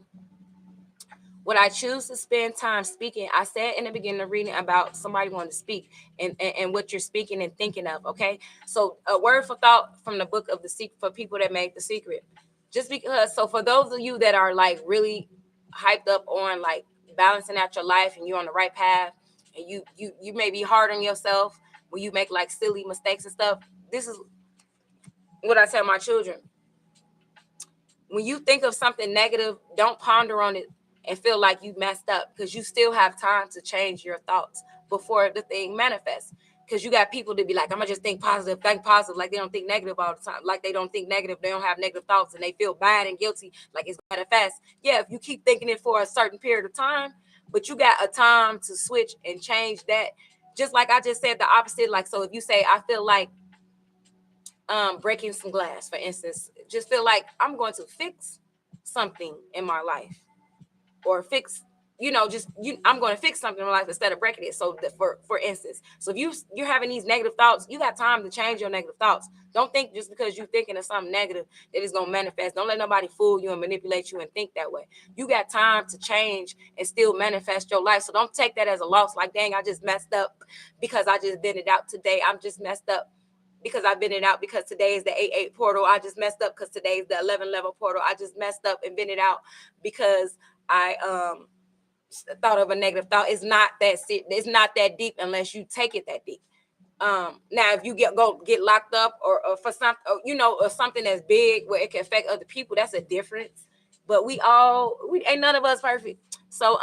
When I choose to spend time speaking, I said in the beginning of reading about somebody wanting to speak and what you're speaking and thinking of, okay? So a word for thought from the book of The Secret for people that make The Secret. Just because, so for those of you that are like really hyped up on like balancing out your life and you're on the right path, and you may be hard on yourself when you make like silly mistakes and stuff. This is what I tell my children. When you think of something negative, don't ponder on it and feel like you messed up, because you still have time to change your thoughts before the thing manifests. Because you got people to be like, I'm gonna just think positive, like they don't think negative all the time, like they don't think negative, they don't have negative thoughts, and they feel bad and guilty, like it's gonna manifest. Yeah, if you keep thinking it for a certain period of time, but you got a time to switch and change that. Just like I just said, the opposite. Like, so if you say, I feel like breaking some glass, for instance, just feel like I'm going to fix something in my life, or fix, I'm going to fix something in my life instead of breaking it. So that for instance, so if you're having these negative thoughts, you got time to change your negative thoughts. Don't think just because you're thinking of something negative that it's going to manifest. Don't let nobody fool you and manipulate you and think that way. You got time to change and still manifest your life. So don't take that as a loss, like, dang, I just messed up because I just been it out today. I'm just messed up because I've been it out because today is the 8-8 portal. I just messed up because today is the 11 level portal. I just messed up and been it out because I thought of a negative thought. It's not that deep unless you take it that deep. Now if you get locked up or for something, or something that's big where it can affect other people, that's a difference. But we ain't none of us perfect. So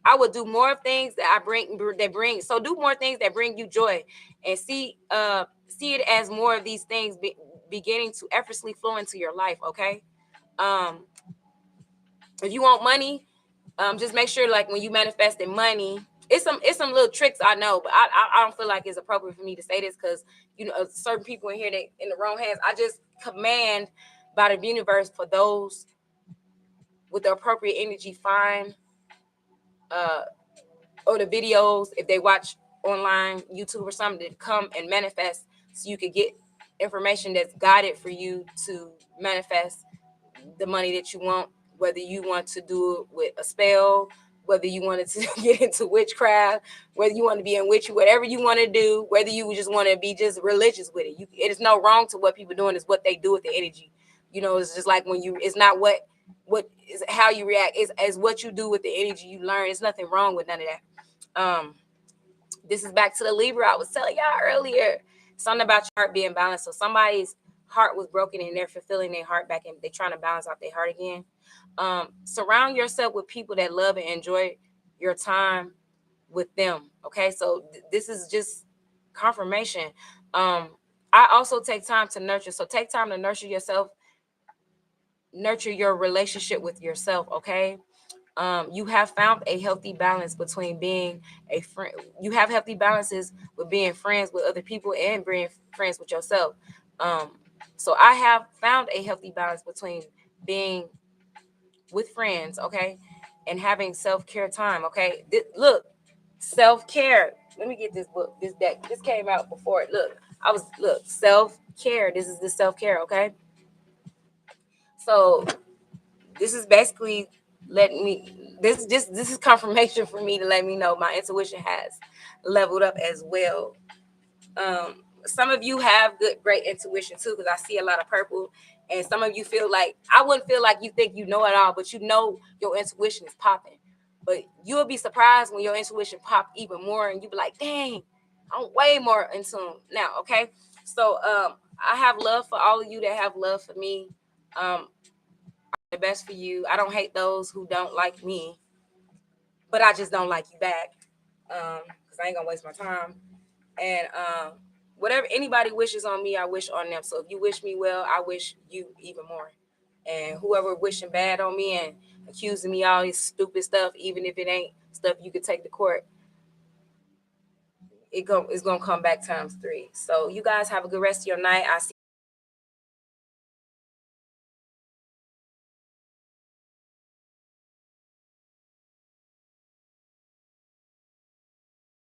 I would do more things that bring. So do more things that bring you joy, and see it as more of these things beginning to effortlessly flow into your life. Okay. If you want money, just make sure, like, when you manifesting money, it's some little tricks I know, but I don't feel like it's appropriate for me to say this, because certain people in here, they in the wrong hands. I just command by the universe for those with the appropriate energy, find or the videos, if they watch online YouTube or something, to come and manifest, so you could get information that's guided for you to manifest the money that you want. Whether you want to do it with a spell, whether you wanted to get into witchcraft, whether you want to be in witchy, whatever you want to do, whether you just want to be just religious with it. It is no wrong to what people are doing. Is what they do with the energy. It's just like it's not what is how you react. It's as what you do with the energy you learn. There's nothing wrong with none of that. This is back to the Libra I was telling y'all earlier. Something about your heart being balanced. So somebody's heart was broken and they're fulfilling their heart back, and they're trying to balance out their heart again. Surround yourself with people that love and enjoy your time with them. Okay, so this is just confirmation. I also take time to nurture. So take time to nurture yourself, nurture your relationship with yourself. Okay. You have found a healthy balance between being a friend. You have healthy balances with being friends with other people and being friends with yourself. So I have found a healthy balance between being with friends, okay, and having self-care time, okay. Look, self-care. Let me get this book. This deck. This came out before it. Look, self-care. This is the self-care, okay. So this is basically this is confirmation for me to let me know my intuition has leveled up as well. Some of you have great intuition too, because I see a lot of purple, and some of you feel like, I wouldn't feel like you think you know it all, but your intuition is popping. But you'll be surprised when your intuition pop even more, and you be like, dang, I'm way more in tune now. Okay, so I have love for all of you that have love for me. The best for you. I don't hate those who don't like me, but I just don't like you back, because I ain't gonna waste my time. And whatever anybody wishes on me, I wish on them. So if you wish me well, I wish you even more. And whoever wishing bad on me and accusing me all this stupid stuff, even if it ain't stuff you could take to court, it's gonna come back times 3. So you guys have a good rest of your night. I see